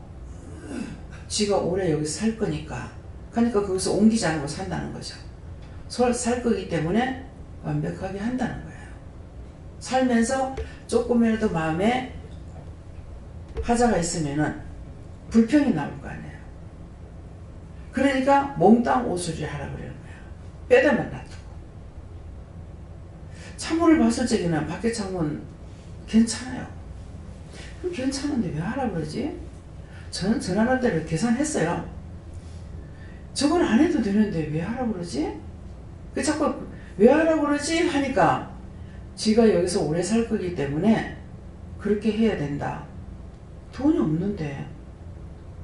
지가 오래 여기서 살 거니까 그러니까 거기서 옮기지 않고 산다는 거죠. 살 거기 때문에 완벽하게 한다는 거예요. 살면서 조금이라도 마음에 하자가 있으면은 불평이 나올 거 아니에요. 그러니까 몽땅 오수리를 하라 그러는 거예요. 빼다만 놔두고. 창문을 봤을 적에는 밖에 창문 괜찮아요. 그럼 괜찮은데 왜 하라 그러지? 저는 전화할 때를 계산했어요. 저건 안 해도 되는데 왜 하라 그러지? 자꾸 왜 하라 그러지? 하니까 지가 여기서 오래 살 거기 때문에 그렇게 해야 된다. 돈이 없는데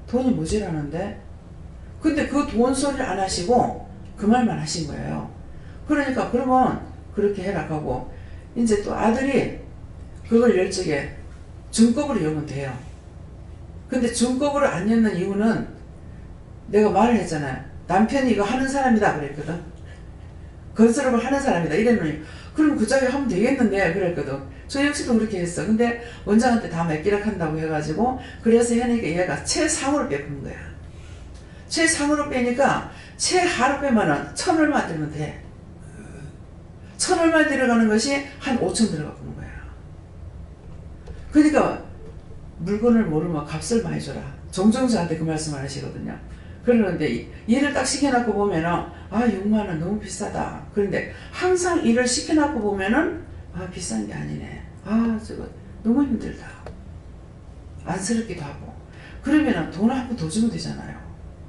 돈이 모자라는데 근데 그 돈 소리를 안 하시고 그 말만 하신 거예요. 그러니까 그러면 그렇게 해라 하고 이제 또 아들이 그걸 열 적에 중급으로 열면 돼요. 근데 중급으로 안 열는 이유는 내가 말을 했잖아요. 남편이 이거 하는 사람이다 그랬거든. 건설업을 하는 사람이다 이랬더니 그럼 그 자리에 하면 되겠는데 그랬거든. 저 역시도 그렇게 했어. 근데 원장한테 다 맡기락 한다고 해가지고 그래서 얘가 최상으로 빼는 거야. 최상으로 빼니까 최하로 빼면은 1,000얼마 들면 돼. 1,000얼마 들어가는 것이 한 5,000 들어가는 거야. 그러니까 물건을 모르면 값을 많이 줘라. 종종 저한테 그 말씀을 하시거든요. 그러는데 일을 딱 시켜놓고 보면은 아 6만원 너무 비싸다. 그런데 항상 일을 시켜놓고 보면은 아 비싼 게 아니네. 아 저거 너무 힘들다. 안쓰럽기도 하고. 그러면은 돈을 한 푼 더 주면 되잖아요.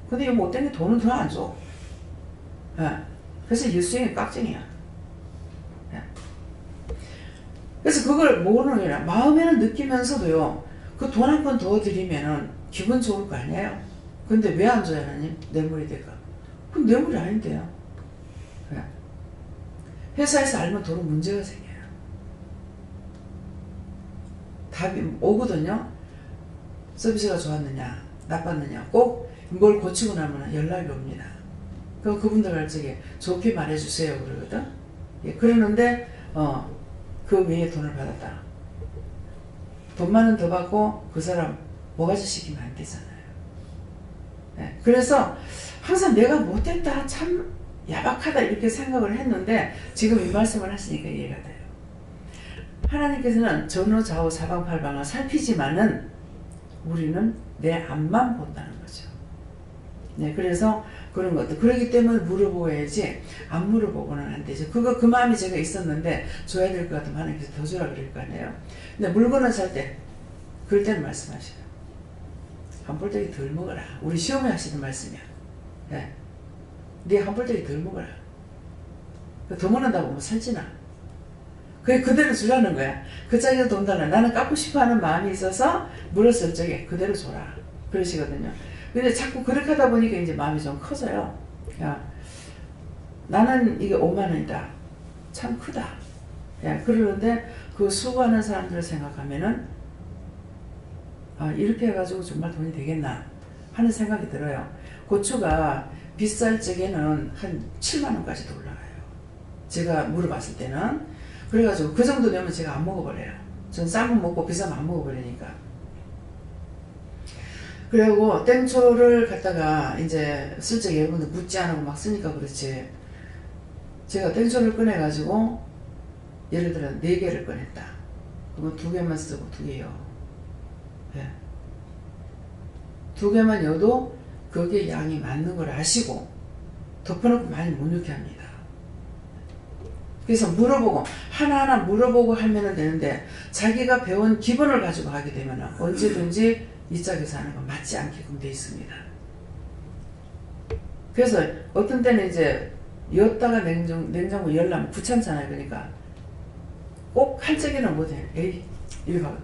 근데 이거 못된 게 돈은 더 안 줘. 예. 그래서 일수행이 깍쟁이야. 예. 그래서 그걸 모르는 게 아니라 마음에는 느끼면서도요. 그 돈 한 푼 더 드리면은 기분 좋을 거 아니에요. 근데 왜 안 줘요 하나님? 뇌물이 될까? 그럼 뇌물이 아닌데요. 예. 회사에서 알면 돈은 문제가 생겨요. 답이 오거든요. 서비스가 좋았느냐 나빴느냐 꼭 뭘 고치고 나면 연락이 옵니다. 그럼 그분들 저기 좋게 말해주세요 그러거든. 예, 그러는데 그 외에 돈을 받았다. 돈만은 더 받고 그 사람 뭐가지 시키면 안 되잖아요. 예, 그래서 항상 내가 못됐다 참 야박하다 이렇게 생각을 했는데 지금 이 말씀을 하시니까 이해가 돼요. 하나님께서는 전후 좌우 사방팔방을 살피지만은 우리는 내 앞만 본다는 거죠. 네, 그래서 그런 것도 그렇기 때문에 물어보아야지 안 물어보고는 안 되죠. 그 마음이 제가 있었는데 줘야 될 것 같으면 하나님께서 더 주라 그럴 거 아니에요. 근데 물건을 살 때 그럴 때는 말씀하셔요. 한 볼때기 덜 먹어라. 우리 시험에 하시는 말씀이야. 네, 네 한 볼때기 덜 먹어라. 더 먹는다고 뭐 살찌나. 그게 그대로 주라는 거야. 그 짝에서 돈 달라. 나는 깎고 싶어하는 마음이 있어서 물었을 적에 그대로 줘라. 그러시거든요. 근데 자꾸 그렇게 하다 보니까 이제 마음이 좀 커져요. 야, 나는 이게 5만 원이다. 참 크다. 야, 그러는데 그 수고하는 사람들을 생각하면은 아, 이렇게 해가지고 정말 돈이 되겠나 하는 생각이 들어요. 고추가 비쌀 적에는 한 7만 원까지도 올라가요. 제가 물어봤을 때는. 그래가지고 그 정도 되면 제가 안 먹어버려요. 전 싼 거 먹고 비싼 거 안 먹어버리니까. 그리고 땡초를 갖다가 이제 슬쩍 여러분들 묻지 않고 막 쓰니까 그렇지. 제가 땡초를 꺼내가지고 예를 들어 4개를 꺼냈다. 그러면 2개만 쓰고 2개요. 예. 2개만 여도 그게 양이 맞는 걸 아시고 덮어놓고 많이 못 넣게 합니다. 그래서 물어보고 하나하나 물어보고 하면 되는데 자기가 배운 기본을 가지고 하게 되면 언제든지 이 짝에서 하는 건 맞지 않게끔 되어 있습니다. 그래서 어떤 때는 이제 였다가 냉장고 열려면 귀찮잖아요. 그러니까 꼭 한 짝에는 못해. 에이 이거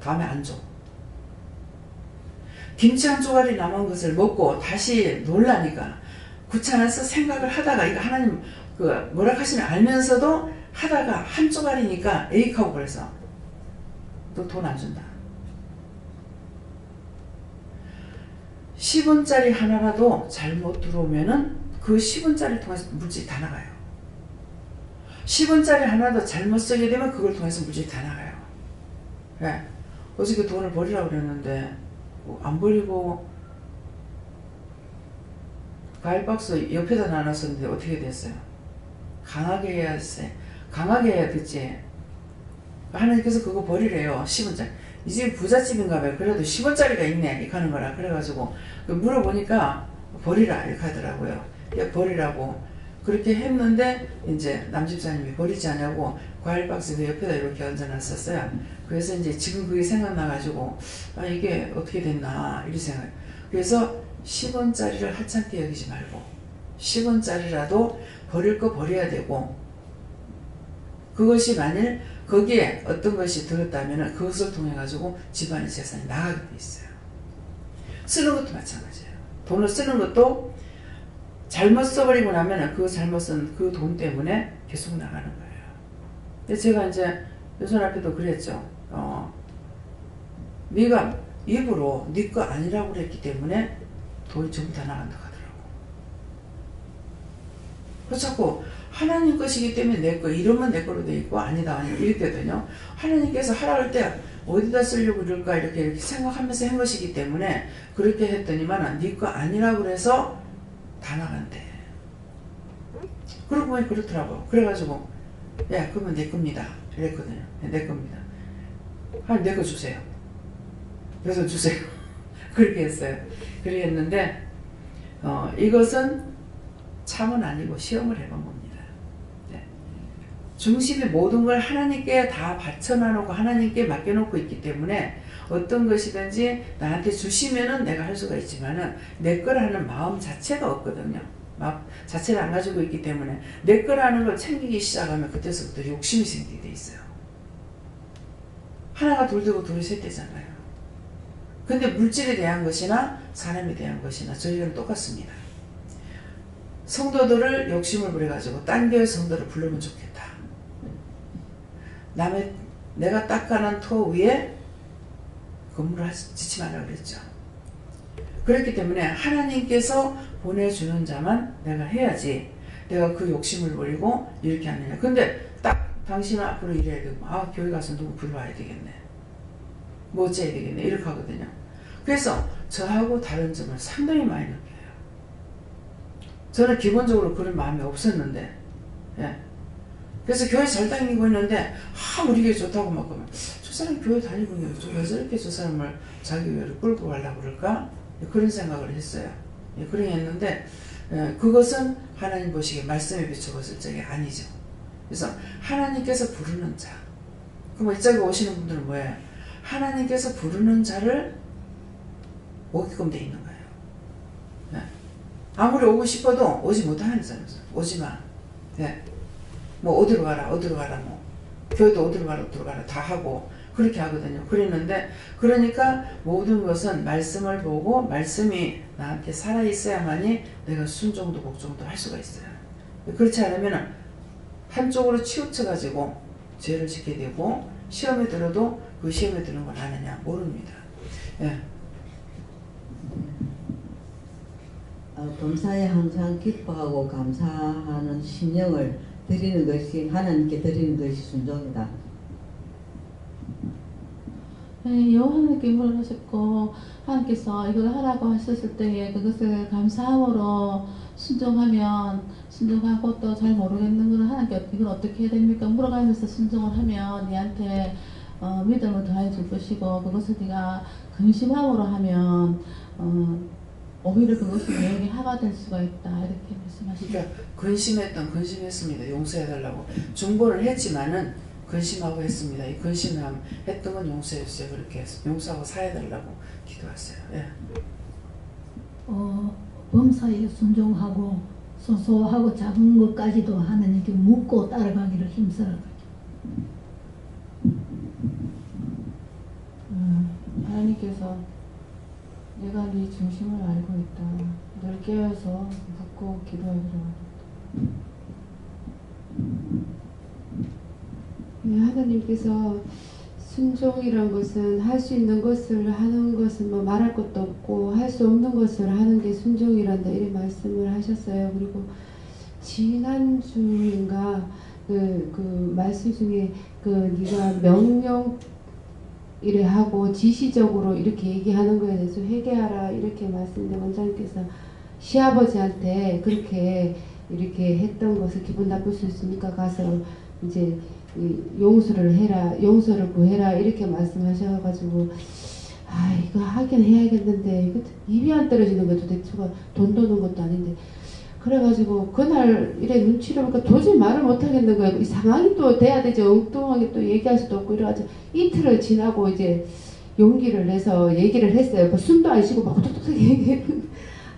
다음에 안 줘. 김치 한 조각이 남은 것을 먹고 다시 놀라니까 귀찮아서 생각을 하다가 이거 하나님 그 뭐라 하시는 알면서도 하다가 한 조각이니까 에이크하고 그래서 너 돈 안 준다. 10원짜리 하나라도 잘못 들어오면은 그 10원짜리 통해서 물질이 다 나가요. 10원짜리 하나도 잘못 쓰게 되면 그걸 통해서 물질이 다 나가요. 네. 어저께 돈을 버리라고 그랬는데 안 버리고 과일 박스 옆에다 놔놨었는데 어떻게 됐어요? 강하게 해야 했어요. 강하게 해야 됐지. 하나님께서 그거 버리래요. 10원짜리. 이 집이 부잣집인가 봐요. 그래도 10원짜리가 있네. 이렇게 하는 거라. 그래가지고 물어보니까 버리라. 이렇게 하더라고요. 버리라고. 그렇게 했는데 이제 남집사님이 버리지 않냐고 과일 박스 그 옆에다 이렇게 얹어놨었어요. 그래서 이제 지금 그게 생각나가지고 아 이게 어떻게 됐나 이런 생각. 그래서 10원짜리를 하찮게 여기지 말고 10원짜리라도 버릴 거 버려야 되고 그것이 만일 거기에 어떤 것이 들었다면 그것을 통해 가지고 집안의 재산이 나가게 돼 있어요. 쓰는 것도 마찬가지예요. 돈을 쓰는 것도 잘못 써버리고 나면 그 잘못 쓴 그 돈 때문에 계속 나가는 거예요. 근데 제가 이제 여손 앞에도 그랬죠. 네가 입으로 네 거 아니라고 그랬기 때문에 돈이 전부 다 나간다고 하더라고. 그 자꾸 하나님 것이기 때문에 내 거, 이러면 내 거로 돼 있고 아니다 이랬거든요. 하나님께서 하라 할 때 어디다 쓰려고 그럴까 이렇게 생각하면서 한 것이기 때문에 그렇게 했더니만 네 거 아니라고 그래서 다 나간대. 그러고 보니 그렇더라고. 그래가지고 야 그러면 내 겁니다 이랬거든요. 내 겁니다. 내 거 주세요. 그래서 주세요. 그렇게 했어요. 그렇게 했는데 이것은 참은 아니고 시험을 해본 겁니다. 네. 중심이 모든 걸 하나님께 다 바쳐놔놓고 하나님께 맡겨놓고 있기 때문에 어떤 것이든지 나한테 주시면은 내가 할 수가 있지만은 내 거라는 마음 자체가 없거든요. 마음 자체를 안 가지고 있기 때문에 내 거라는 걸 챙기기 시작하면 그때서부터 욕심이 생기게 돼 있어요. 하나가 둘 되고 둘이 셋 되잖아요. 근데 물질에 대한 것이나 사람에 대한 것이나 저희는 똑같습니다. 성도들을 욕심을 부려가지고 딴 교회 성도를 부르면 좋겠다. 내가 닦아놓은 토 위에 건물을 짓지 말라고 그랬죠. 그렇기 때문에 하나님께서 보내주는 자만 내가 해야지 내가 그 욕심을 부리고 이렇게 하느냐. 근데 딱 당신은 앞으로 이래야 되고 교회 가서 누구 불러와야 되겠네. 뭐 어째야 되겠네. 이렇게 하거든요. 그래서 저하고 다른 점을 상당히 많이 느껴요. 저는 기본적으로 그런 마음이 없었는데 예. 그래서 교회 잘 다니고 있는데 우리 교회 좋다고 막 그러면 저 사람 교회 다니고 있는데 왜 저렇게 저 사람을 자기 교회를 끌고 가려고 그럴까? 그런 생각을 했어요. 예, 그런 했는데 그것은 하나님 보시기에 말씀에 비춰봤을 적이 아니죠. 그래서 하나님께서 부르는 자. 그럼 이쪽에 오시는 분들은 뭐예요? 하나님께서 부르는 자를 오게끔 돼 있는 거예요. 네. 아무리 오고 싶어도 오지 못하는 사람이죠. 오지마. 네. 뭐 어디로 가라 뭐 교회도 어디로 가라 다 하고 그렇게 하거든요. 그랬는데 그러니까 모든 것은 말씀을 보고 말씀이 나한테 살아있어야만이 내가 순종도 복종도 할 수가 있어요. 그렇지 않으면 한쪽으로 치우쳐가지고 죄를 짓게 되고 시험에 들어도 그 시험에 드는 걸 아느냐 모릅니다. 예. 범사에 항상 기뻐하고 감사하는 심령을 드리는 것이 하나님께 드리는 것이 순종이다. 네, 하나님께 물어보셨고 하나님께서 이걸 하라고 하셨을 때에 그것을 감사함으로 순종하고 또 잘 모르겠는 건 하나님께 이걸 어떻게 해야 됩니까? 물어가면서 순종을 하면 네한테 믿음을 더해 줄 것이고 그것을 네가 근심함으로 하면 오히려 그것이 내게 하가 될 수가 있다 이렇게 말씀하시죠. 그러니까 근심했습니다. 용서해달라고 중보를 했지만은 근심하고 했습니다. 이 근심함 했던 건 용서해주세요. 그렇게 용서하고 사해달라고 기도했어요. 예. 범사에 순종하고 소소하고 작은 것까지도 하나님께 묻고 따라가기를 힘써라. 하나님께서 내가 네 중심을 알고 있다. 늘 깨어서 묻고 기도하기를 하나님께서 순종이란 것은 할 수 있는 것을 하는 것은 뭐 말할 것도 없고 할 수 없는 것을 하는 게 순종이란다 이런 말씀을 하셨어요. 그리고 지난주인가 그 말씀 중에 네가 명령 이래 하고 지시적으로 이렇게 얘기하는 거에 대해서 회개하라 이렇게 말씀인데 원장님께서 시아버지한테 그렇게 이렇게 했던 것을 기분 나쁠 수 있으니까 가서 이제 용서를 해라, 용서를 구해라 이렇게 말씀하셔가지고 이거 하긴 해야겠는데 이거 입이 안 떨어지는 것도 대체가 돈 도는 것도 아닌데 그래가지고 그날 이래 눈치를 보니까 도저히 말을 못 하겠는 거예요. 이 상황이 또 돼야 되지 엉뚱하게 또 얘기할 수도 없고 이래가지고 이틀을 지나고 이제 용기를 내서 얘기를 했어요. 뭐 숨도 안 쉬고 막 톡톡톡 얘기해.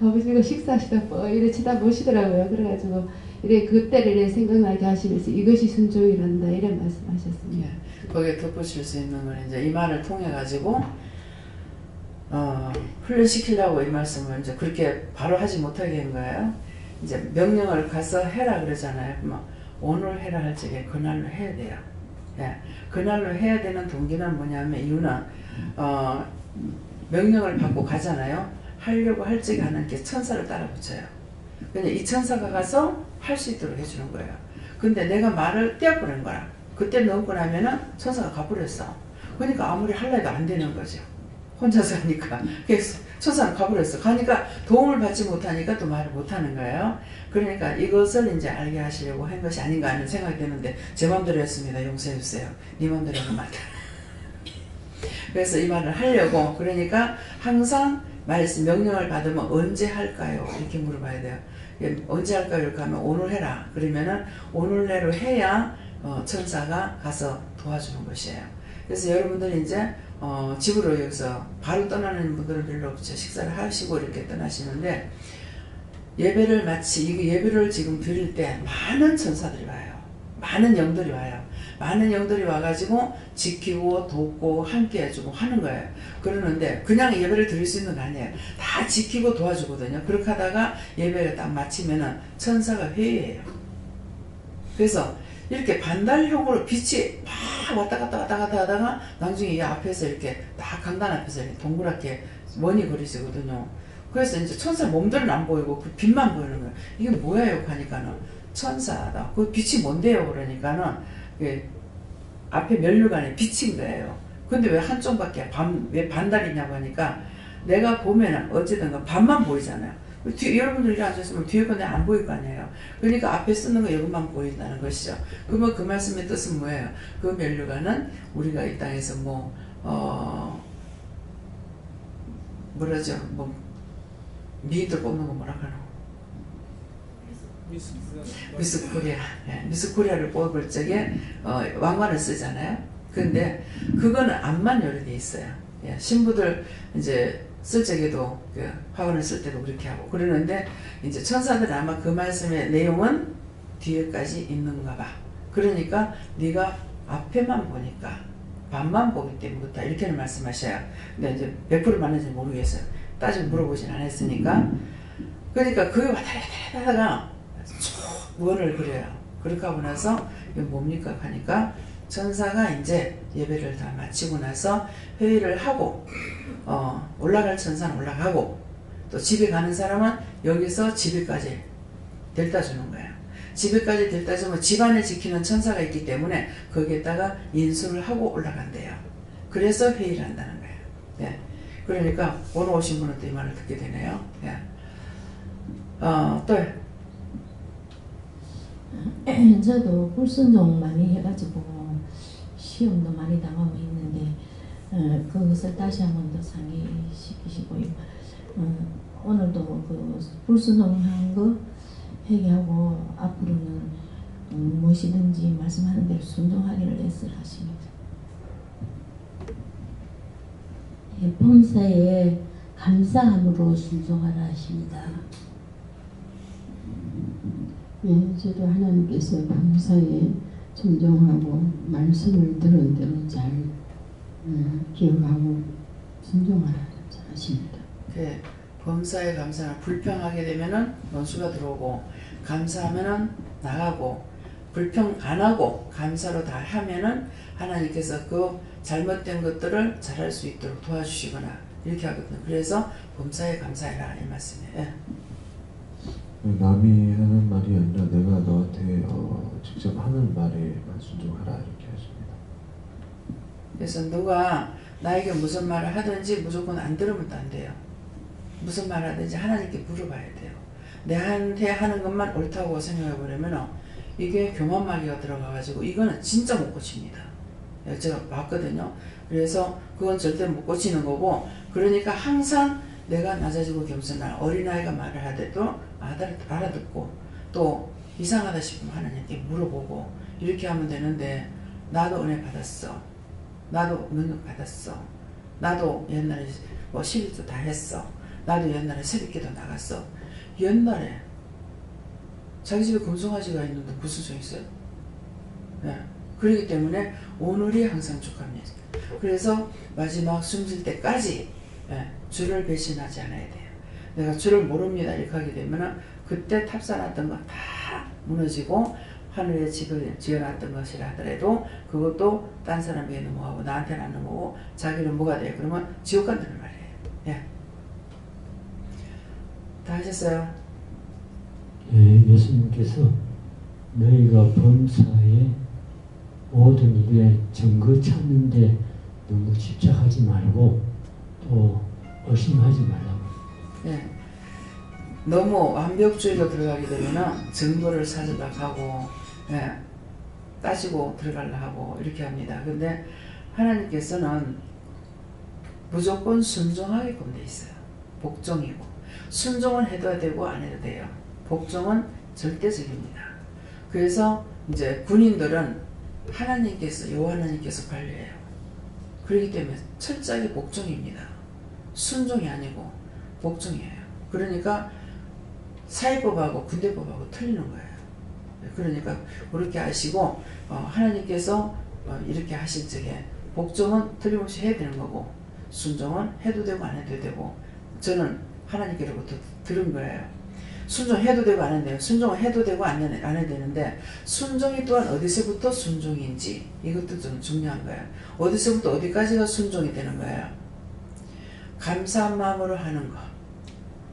아버지가 식사하시다 이래 쳐다보시더라고요. 그래가지고 이래 그때를 생각나게 하시면서 이것이 순종이란다 이런 말씀하셨습니다. 거기에 덧붙일 수 있는 건 이제 이 말을 통해 가지고 훈련시키려고 이 말씀을 이제 그렇게 바로 하지 못하게 한 거예요. 이제 명령을 가서 해라 그러잖아요. 그러면 오늘 해라 할 적에 그날로 해야 돼요. 예. 그날로 해야 되는 동기는 뭐냐면 이유는 명령을 받고 가잖아요. 하려고 할 적에 하나님께 천사를 따라 붙여요. 그냥 이 천사가 가서 할 수 있도록 해주는 거예요. 근데 내가 말을 떼어버린 거야. 그때 넣고 나면은 천사가 가버렸어. 그러니까 아무리 하려 해도 안 되는 거죠. 혼자서 하니까. 그래서 천사는 가버렸어. 가니까 도움을 받지 못하니까 또 말을 못하는 거예요. 그러니까 이것을 이제 알게 하시려고 한 것이 아닌가 하는 생각이 드는데 제 마음대로 했습니다. 용서해주세요. 네 마음대로 하면 안 돼. 그래서 이 말을 하려고 그러니까 항상 말씀 명령을 받으면 언제 할까요? 이렇게 물어봐야 돼요. 언제 할까요? 이렇게 하면 오늘 해라. 그러면은 오늘 내로 해야 천사가 가서 도와주는 것이에요. 그래서 여러분들이 이제 집으로 여기서 바로 떠나는 분들은 별로 없죠. 식사를 하시고 이렇게 떠나시는데 예배를 예배를 지금 드릴 때 많은 천사들이 와요. 많은 영들이 와요. 많은 영들이 와가지고 지키고 돕고 함께 해주고 하는 거예요. 그러는데 그냥 예배를 드릴 수 있는 거 아니에요. 다 지키고 도와주거든요. 그렇게 하다가 예배가 딱 마치면은 천사가 회의해요. 그래서 이렇게 반달형으로 빛이 막 왔다 갔다 하다가 나중에 이 앞에서 이렇게 딱 강단 앞에서 이렇게 동그랗게 원이 그리시거든요. 그래서 이제 천사 몸들은 안 보이고 그 빛만 보이는 거예요. 이게 뭐예요? 하니까는 천사다. 그 빛이 뭔데요? 그러니까는 앞에 면류관에 빛인 거예요. 근데 왜 한쪽밖에 왜 반달이냐고 하니까 내가 보면은 어쨌든 반만 보이잖아요. 여러분들 이렇게 앉아있으면 뒤에 거 내가 안 보일 거 아니에요. 그러니까 앞에 쓰는 거 이것만 보인다는 것이죠. 그러면 그 말씀의 뜻은 뭐예요? 그 면류관은 우리가 이 땅에서 뭐라죠? 미인들 뽑는 거 뭐라 하나? 미스 코리아. 네, 미스 코리아를 뽑을 적에 왕관을 쓰잖아요. 근데 그거는 앞만 요리돼 있어요. 예, 신부들 이제 쓸 적에도 화관을 쓸 때도 그렇게 하고 그러는데 이제 천사들은 아마 그 말씀의 내용은 뒤에까지 있는가 봐. 그러니까 네가 앞에만 보니까 반만 보기 때문에 그렇다 이렇게는 말씀하셔요. 근데 이제 100% 맞는지 모르겠어요. 따지고 물어보진 않았으니까. 그러니까 그게 왔다 갔다 하다가 쭉 원을 그려요. 그렇게 하고 나서 이게 뭡니까 하니까 천사가 이제 예배를 다 마치고 나서 회의를 하고 올라갈 천사는 올라가고 또 집에 가는 사람은 여기서 집에까지 데려다 주는 거예요. 집에까지 데려다 주면 집안을 지키는 천사가 있기 때문에 거기에다가 인수를 하고 올라간대요. 그래서 회의를 한다는 거예요. 네. 그러니까 오늘 오신 분은 또 이 말을 듣게 되네요. 네. 또 저도 불순종 많이 해가지고 시험도 많이 당하고 있는데 그것을 다시 한 번 더 상기시키시고요. 오늘도 그 불순종한 거 회개하고 앞으로는 무엇이든지 말씀하는 대로 순종하기를 애쓰하십니다. 예, 범사에 감사함으로 순종하라 하십니다. 예, 저도 하나님께서 범사에 순종하고 말씀을 들은 대로 잘 기억하고 순종하라 하십니다. 범사에 감사는 불평하게 되면은 원수가 들어오고 감사하면은 나가고 불평 안 하고 감사로 다 하면은 하나님께서 그 잘못된 것들을 잘할 수 있도록 도와주시거나 이렇게 하거든요. 그래서 범사에 감사해라 이 말씀이에요. 예. 남이 하는 말이 아니라 내가 너한테 직접 하는 말에만 순종하라 이렇게 하십니다. 그래서 누가 나에게 무슨 말을 하든지 무조건 안 들으면 안 돼요. 무슨 말 하든지 하나님께 물어봐야 돼요. 내한테 하는 것만 옳다고 생각해보려면 이게 교만마귀가 들어가가지고 이거는 진짜 못 고칩니다. 제가 봤거든요. 그래서 그건 절대 못 고치는 거고 그러니까 항상 내가 낮아지고 겸손한 어린아이가 말을 하더라도 알아듣고 또 이상하다 싶으면 하나님께 물어보고 이렇게 하면 되는데 나도 은혜 받았어. 나도 능력 받았어. 나도 옛날에 시리도 다 했어. 나도 옛날에 새벽기도 나갔어. 옛날에 자기 집에 금송아지가 있는데 무슨 소용 있어요? 네. 그렇기 때문에 오늘이 항상 족합니다. 그래서 마지막 숨질 때까지 주를 배신하지 않아야 돼요. 내가 주를 모릅니다 이렇게 하게 되면 그때 탑사놨던 거 다 무너지고 하늘에 집을 지어놨던 것이라 하더라도 그것도 딴 사람에게 넘어가고 나한테는 안 넘어오고 자기는 뭐가 돼요? 그러면 지옥 간다는 말이에요. 예. 다 하셨어요? 예수님께서 너희가 범사에 모든 일에 증거 찾는데 너무 집착하지 말고 또 의심하지 말라고. 네. 너무 완벽주의로 들어가게 되면 증거를 찾으려 하고 따지고 들어가려 하고 이렇게 합니다. 근데 하나님께서는 무조건 순종하게끔 돼 있어요. 복종이고 순종은 해도 되고 안 해도 돼요. 복종은 절대적입니다. 그래서 이제 군인들은 여호와 하나님께서 관리해요. 그렇기 때문에 철저하게 복종입니다. 순종이 아니고 복종이에요. 그러니까 사회법하고 군대법하고 틀리는 거예요. 그러니까 그렇게 하시고 하나님께서 이렇게 하실 적에 복종은 틀림없이 해야 되는 거고 순종은 해도 되고 안 해도 되고 저는 하나님께로부터 들은 거예요. 순종해도 되고 안 해도 돼요. 순종은 해도 되고 안 해도 되는데 순종이 또한 어디서부터 순종인지 이것도 좀 중요한 거예요. 어디서부터 어디까지가 순종이 되는 거예요. 감사한 마음으로 하는 거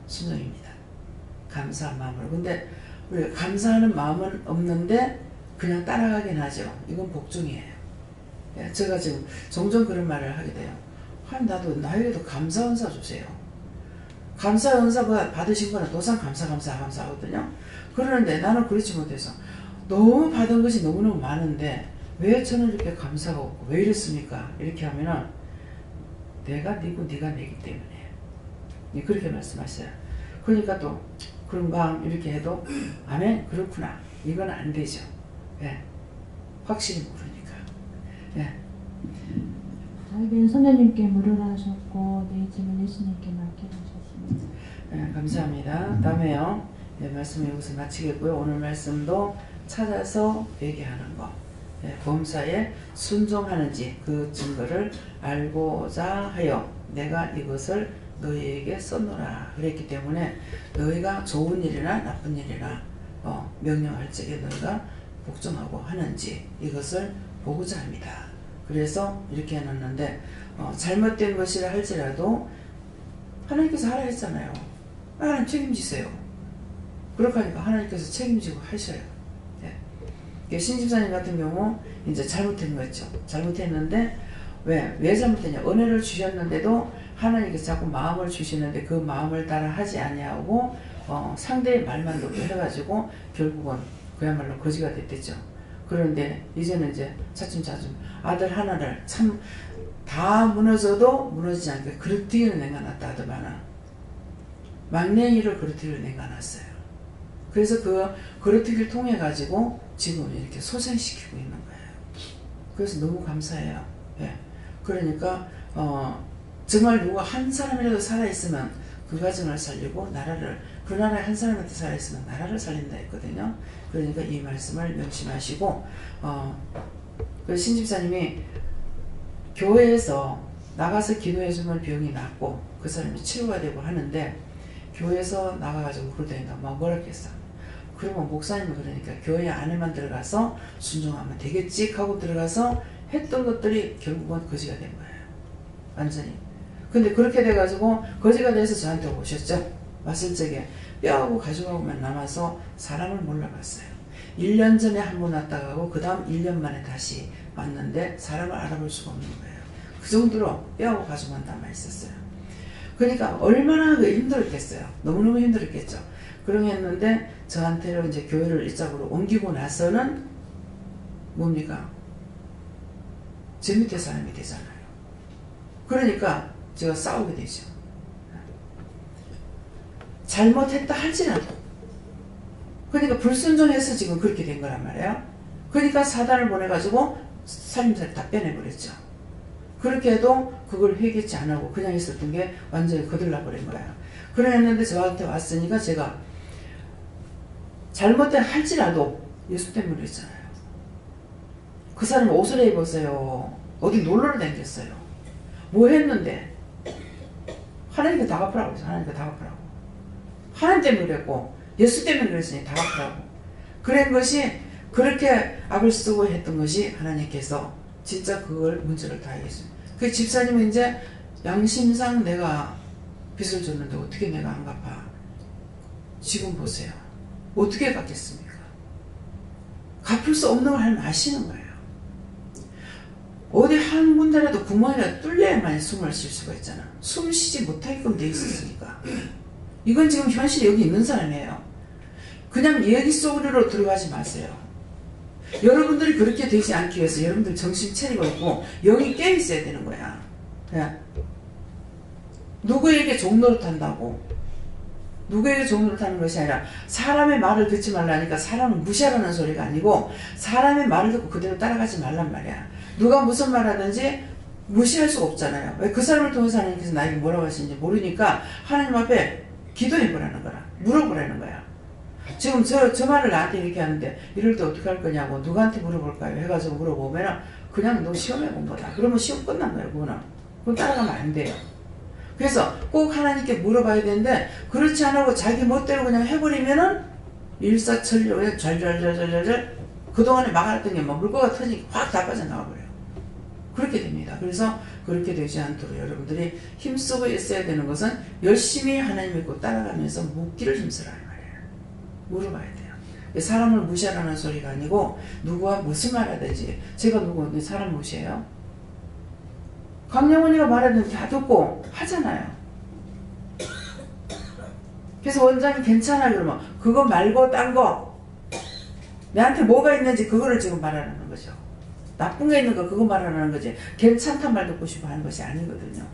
순종입니다. 감사한 마음으로. 근데 우리가 감사하는 마음은 없는데 그냥 따라가긴 하죠. 이건 복종이에요. 제가 지금 종종 그런 말을 하게 돼요. 나에게도 감사 은사 주세요. 감사 은사 받으신 거는 도상 감사 하거든요. 그러는데 나는 그렇지 못해서 너무 받은 것이 너무너무 많은데 왜 저는 이렇게 감사가 없고 왜 이랬습니까? 이렇게 하면은 내가 니고 네가 내기 때문에 그렇게 말씀하셔요. 그러니까 또 그런가 이렇게 해도 아멘 그렇구나 이건 안 되죠. 확실히 모르니까. 다윗은 선생님께 물으라 하셨고 내 짐은 예수님께 맡겨주셨습니다. 감사합니다. 다음에요. 말씀 여기서 마치겠고요. 오늘 말씀도 찾아서 회개하는 거. 범사에 순종하는지 그 증거를 알고자 하여 내가 이것을 너희에게 썼노라 그랬기 때문에 너희가 좋은 일이나 나쁜 일이나 명령할 적에 너희가 복종하고 하는지 이것을 보고자 합니다. 그래서 이렇게 해놨는데 잘못된 것이라 할지라도 하나님께서 하라 했잖아요. 하나님 책임지세요. 그렇게 하니까 하나님께서 책임지고 하셔요. 신집사님 같은 경우 이제 잘못한 거죠. 잘못했는데 왜 잘못했냐? 은혜를 주셨는데도 하나님께서 자꾸 마음을 주시는데 그 마음을 따라 하지 아니하고 상대의 말만 듣고 해가지고 결국은 그야말로 거지가 됐댔죠. 그런데 이제는 이제 차츰차츰 아들 하나를 참 다 무너져도 무너지지 않게 그릇뒤로 내가놨다 하더만은 막내이를 그릇뒤로 내가놨어요. 그래서 그 그릇뒤를 통해 가지고 지금 이렇게 소생시키고 있는 거예요. 그래서 너무 감사해요. 그러니까 정말 누가 한 사람이라도 살아있으면 그 가정을 살리고 그 나라에 한 사람이라도 살아있으면 나라를 살린다 했거든요. 그러니까 이 말씀을 명심하시고 그 신집사님이 교회에서 나가서 기도해주면 병이 낫고 그 사람이 치료가 되고 하는데 교회에서 나가가지고 그러다니까 뭐라 했어. 그러면 목사님이 그러니까 교회 안에만 들어가서 순종하면 되겠지 하고 들어가서 했던 것들이 결국은 거지가 된 거예요. 완전히. 근데 그렇게 돼가지고 거지가 돼서 저한테 오셨죠. 왔을 적에 뼈하고 가죽하고만 남아서 사람을 몰라봤어요. 1년 전에 한 번 왔다 가고 그 다음 1년 만에 다시 왔는데 사람을 알아볼 수가 없는 거예요. 그 정도로 뼈하고 가죽만 남아있었어요. 그러니까 얼마나 힘들었겠어요. 너무너무 힘들었겠죠. 그러게 했는데 저한테는 이제 교회를 이쪽으로 옮기고 나서는 뭡니까? 제 밑에 사람이 되잖아요. 그러니까 제가 싸우게 되죠. 잘못했다 할지라도. 그러니까 불순종해서 지금 그렇게 된 거란 말이에요. 그러니까 사단을 보내가지고 살림살이 다 빼내버렸죠. 그렇게 해도 그걸 회개치 안 하고 그냥 있었던 게 완전히 거들나버린 거예요. 그랬는데 저한테 왔으니까 제가 잘못된 할지라도 예수 때문에 그랬잖아요. 그 사람이 옷을 입었어요. 어디 놀러를 다녔어요. 뭐 했는데 하나님께 다 갚으라고 했어요. 하나님께 다 갚으라고. 하나님 때문에 그랬고 예수 때문에 그랬으니 다 갚으라고. 그런 것이 그렇게 악을 쓰고 했던 것이 하나님께서 진짜 그걸 문제를 다 해겠어요. 그 집사님은 이제 양심상 내가 빚을 줬는데 어떻게 내가 안 갚아. 지금 보세요. 어떻게 갚겠습니까? 갚을 수 없는 걸 마시는 거예요. 어디 한 군데라도 구멍이라도 뚫려야만 숨을 쉴 수가 있잖아. 숨 쉬지 못하게끔 돼 있었으니까. 이건 지금 현실에 여기 있는 사람이에요. 그냥 얘기 속으로 들어가지 마세요. 여러분들이 그렇게 되지 않기 위해서 여러분들 정신 차리고 있고 영이 깨 있어야 되는 거야. 그냥 누구에게 종노릇 한다고, 누구에게 종노릇 하는 것이 아니라 사람의 말을 듣지 말라니까 사람을 무시하라는 소리가 아니고 사람의 말을 듣고 그대로 따라가지 말란 말이야. 누가 무슨 말 하든지 무시할 수가 없잖아요. 왜? 그 사람을 통해서 하나님께서 나에게 뭐라고 하시는지 모르니까 하나님 앞에 기도해 보라는 거라, 물어보라는 거야. 지금 저 말을 나한테 이렇게 하는데 이럴 때 어떻게 할 거냐고 누구한테 물어볼까요? 해가지고 물어보면 그냥 너 시험해 본 거다. 그러면 시험 끝난 거예요. 그건 따라가면 안 돼요. 그래서 꼭 하나님께 물어봐야 되는데 그렇지 않고 자기 멋대로 그냥 해버리면은 일사천리에 잘잘잘잘잘 그동안에 막았던 게 막 물고가 터지니까 확 다 빠져나가버려요. 그렇게 됩니다. 그래서 그렇게 되지 않도록 여러분들이 힘쓰고 있어야 되는 것은 열심히 하나님 믿고 따라가면서 묻기를 힘쓰라 이 말이에요. 물어봐야 돼요. 사람을 무시하라는 소리가 아니고 누구와 무슨 말 하든지 제가 누구 사람 무시해요? 강영원이가 말하는 다 듣고 하잖아요. 그래서 원장이 괜찮아 그러면 그거 말고 딴 거 내한테 뭐가 있는지 그거를 지금 말하는 거죠. 나쁜 게 있는 거 그거 말하는 거지 괜찮단 말 듣고 싶어 하는 것이 아니거든요.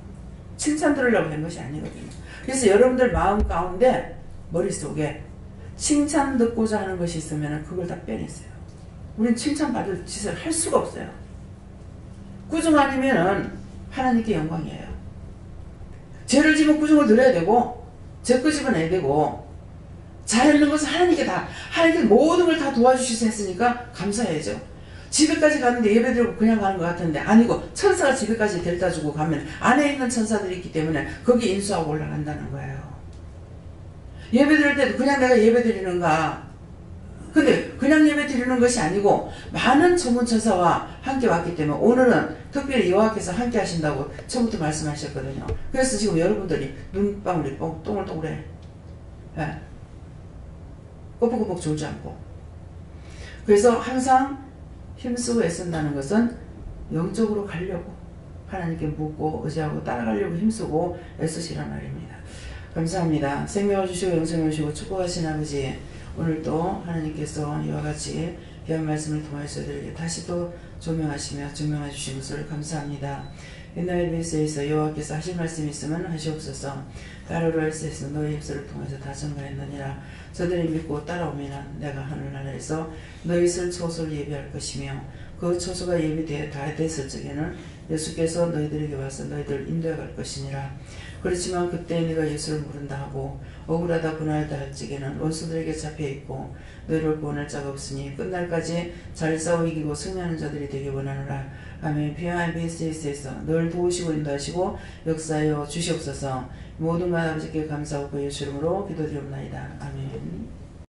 칭찬 들으려고 한 것이 아니거든요. 그래서 여러분들 마음 가운데 머릿속에 칭찬 듣고자 하는 것이 있으면 그걸 다 빼냈어요. 우린 칭찬받을 짓을 할 수가 없어요. 꾸중 아니면은 하나님께 영광이에요. 죄를 지면 꾸중을 드려야 되고 죄 끄집어내야 되고 잘했는 것은 하나님께 다 하나님께 모든 걸 다 도와주셔서 했으니까 감사해야죠. 집에까지 가는데 예배드리고 그냥 가는 것 같은데 아니고 천사가 집에까지 데려다 주고 가면 안에 있는 천사들이 있기 때문에 거기 인수하고 올라간다는 거예요. 예배드릴 때도 그냥 내가 예배드리는가 근데 그냥 예배 드리는 것이 아니고 많은 천문천사와 함께 왔기 때문에 오늘은 특별히 여호와께서 함께 하신다고 처음부터 말씀하셨거든요. 그래서 지금 여러분들이 눈방울이 동글동글해. 예. 꼬북꼬북 졸지 않고. 그래서 항상 힘쓰고 애쓴다는 것은 영적으로 가려고 하나님께 묻고 의지하고 따라가려고 힘쓰고 애쓰시란 말입니다. 감사합니다. 생명을 주시고 영생을 주시고 축복하신 아버지 오늘도 하나님께서 이와 같이 귀한 말씀을 통하여 저희들에게 다시 또 조명하시며 증명해 주신 것을 감사합니다. 옛날 베이스에서 여호와께서 하실 말씀이 있으면 하시옵소서. 따르러 할수에서 너희 입술을 통해서 다 증거했느니라. 저들이 믿고 따라오면 내가 하늘나라에서 너희 있을 초소를 예비할 것이며 그 초소가 예비되어 다 됐을 적에는 예수께서 너희들에게 와서 너희들을 인도해 갈 것이니라. 그렇지만 그때 네가 예수를 모른다 하고 억울하다 분하다 할 적에는 원수들에게 잡혀있고 너희를 구원할 자가 없으니 끝날까지 잘 싸워 이기고 승리하는 자들이 되기 원하노라. 아멘. 피아의 베이스에서 늘 도우시고 인도하시고 역사하여 주시옵소서. 모든 것 아버지께 감사하고 예수 이름으로 기도드리옵나이다. 아멘.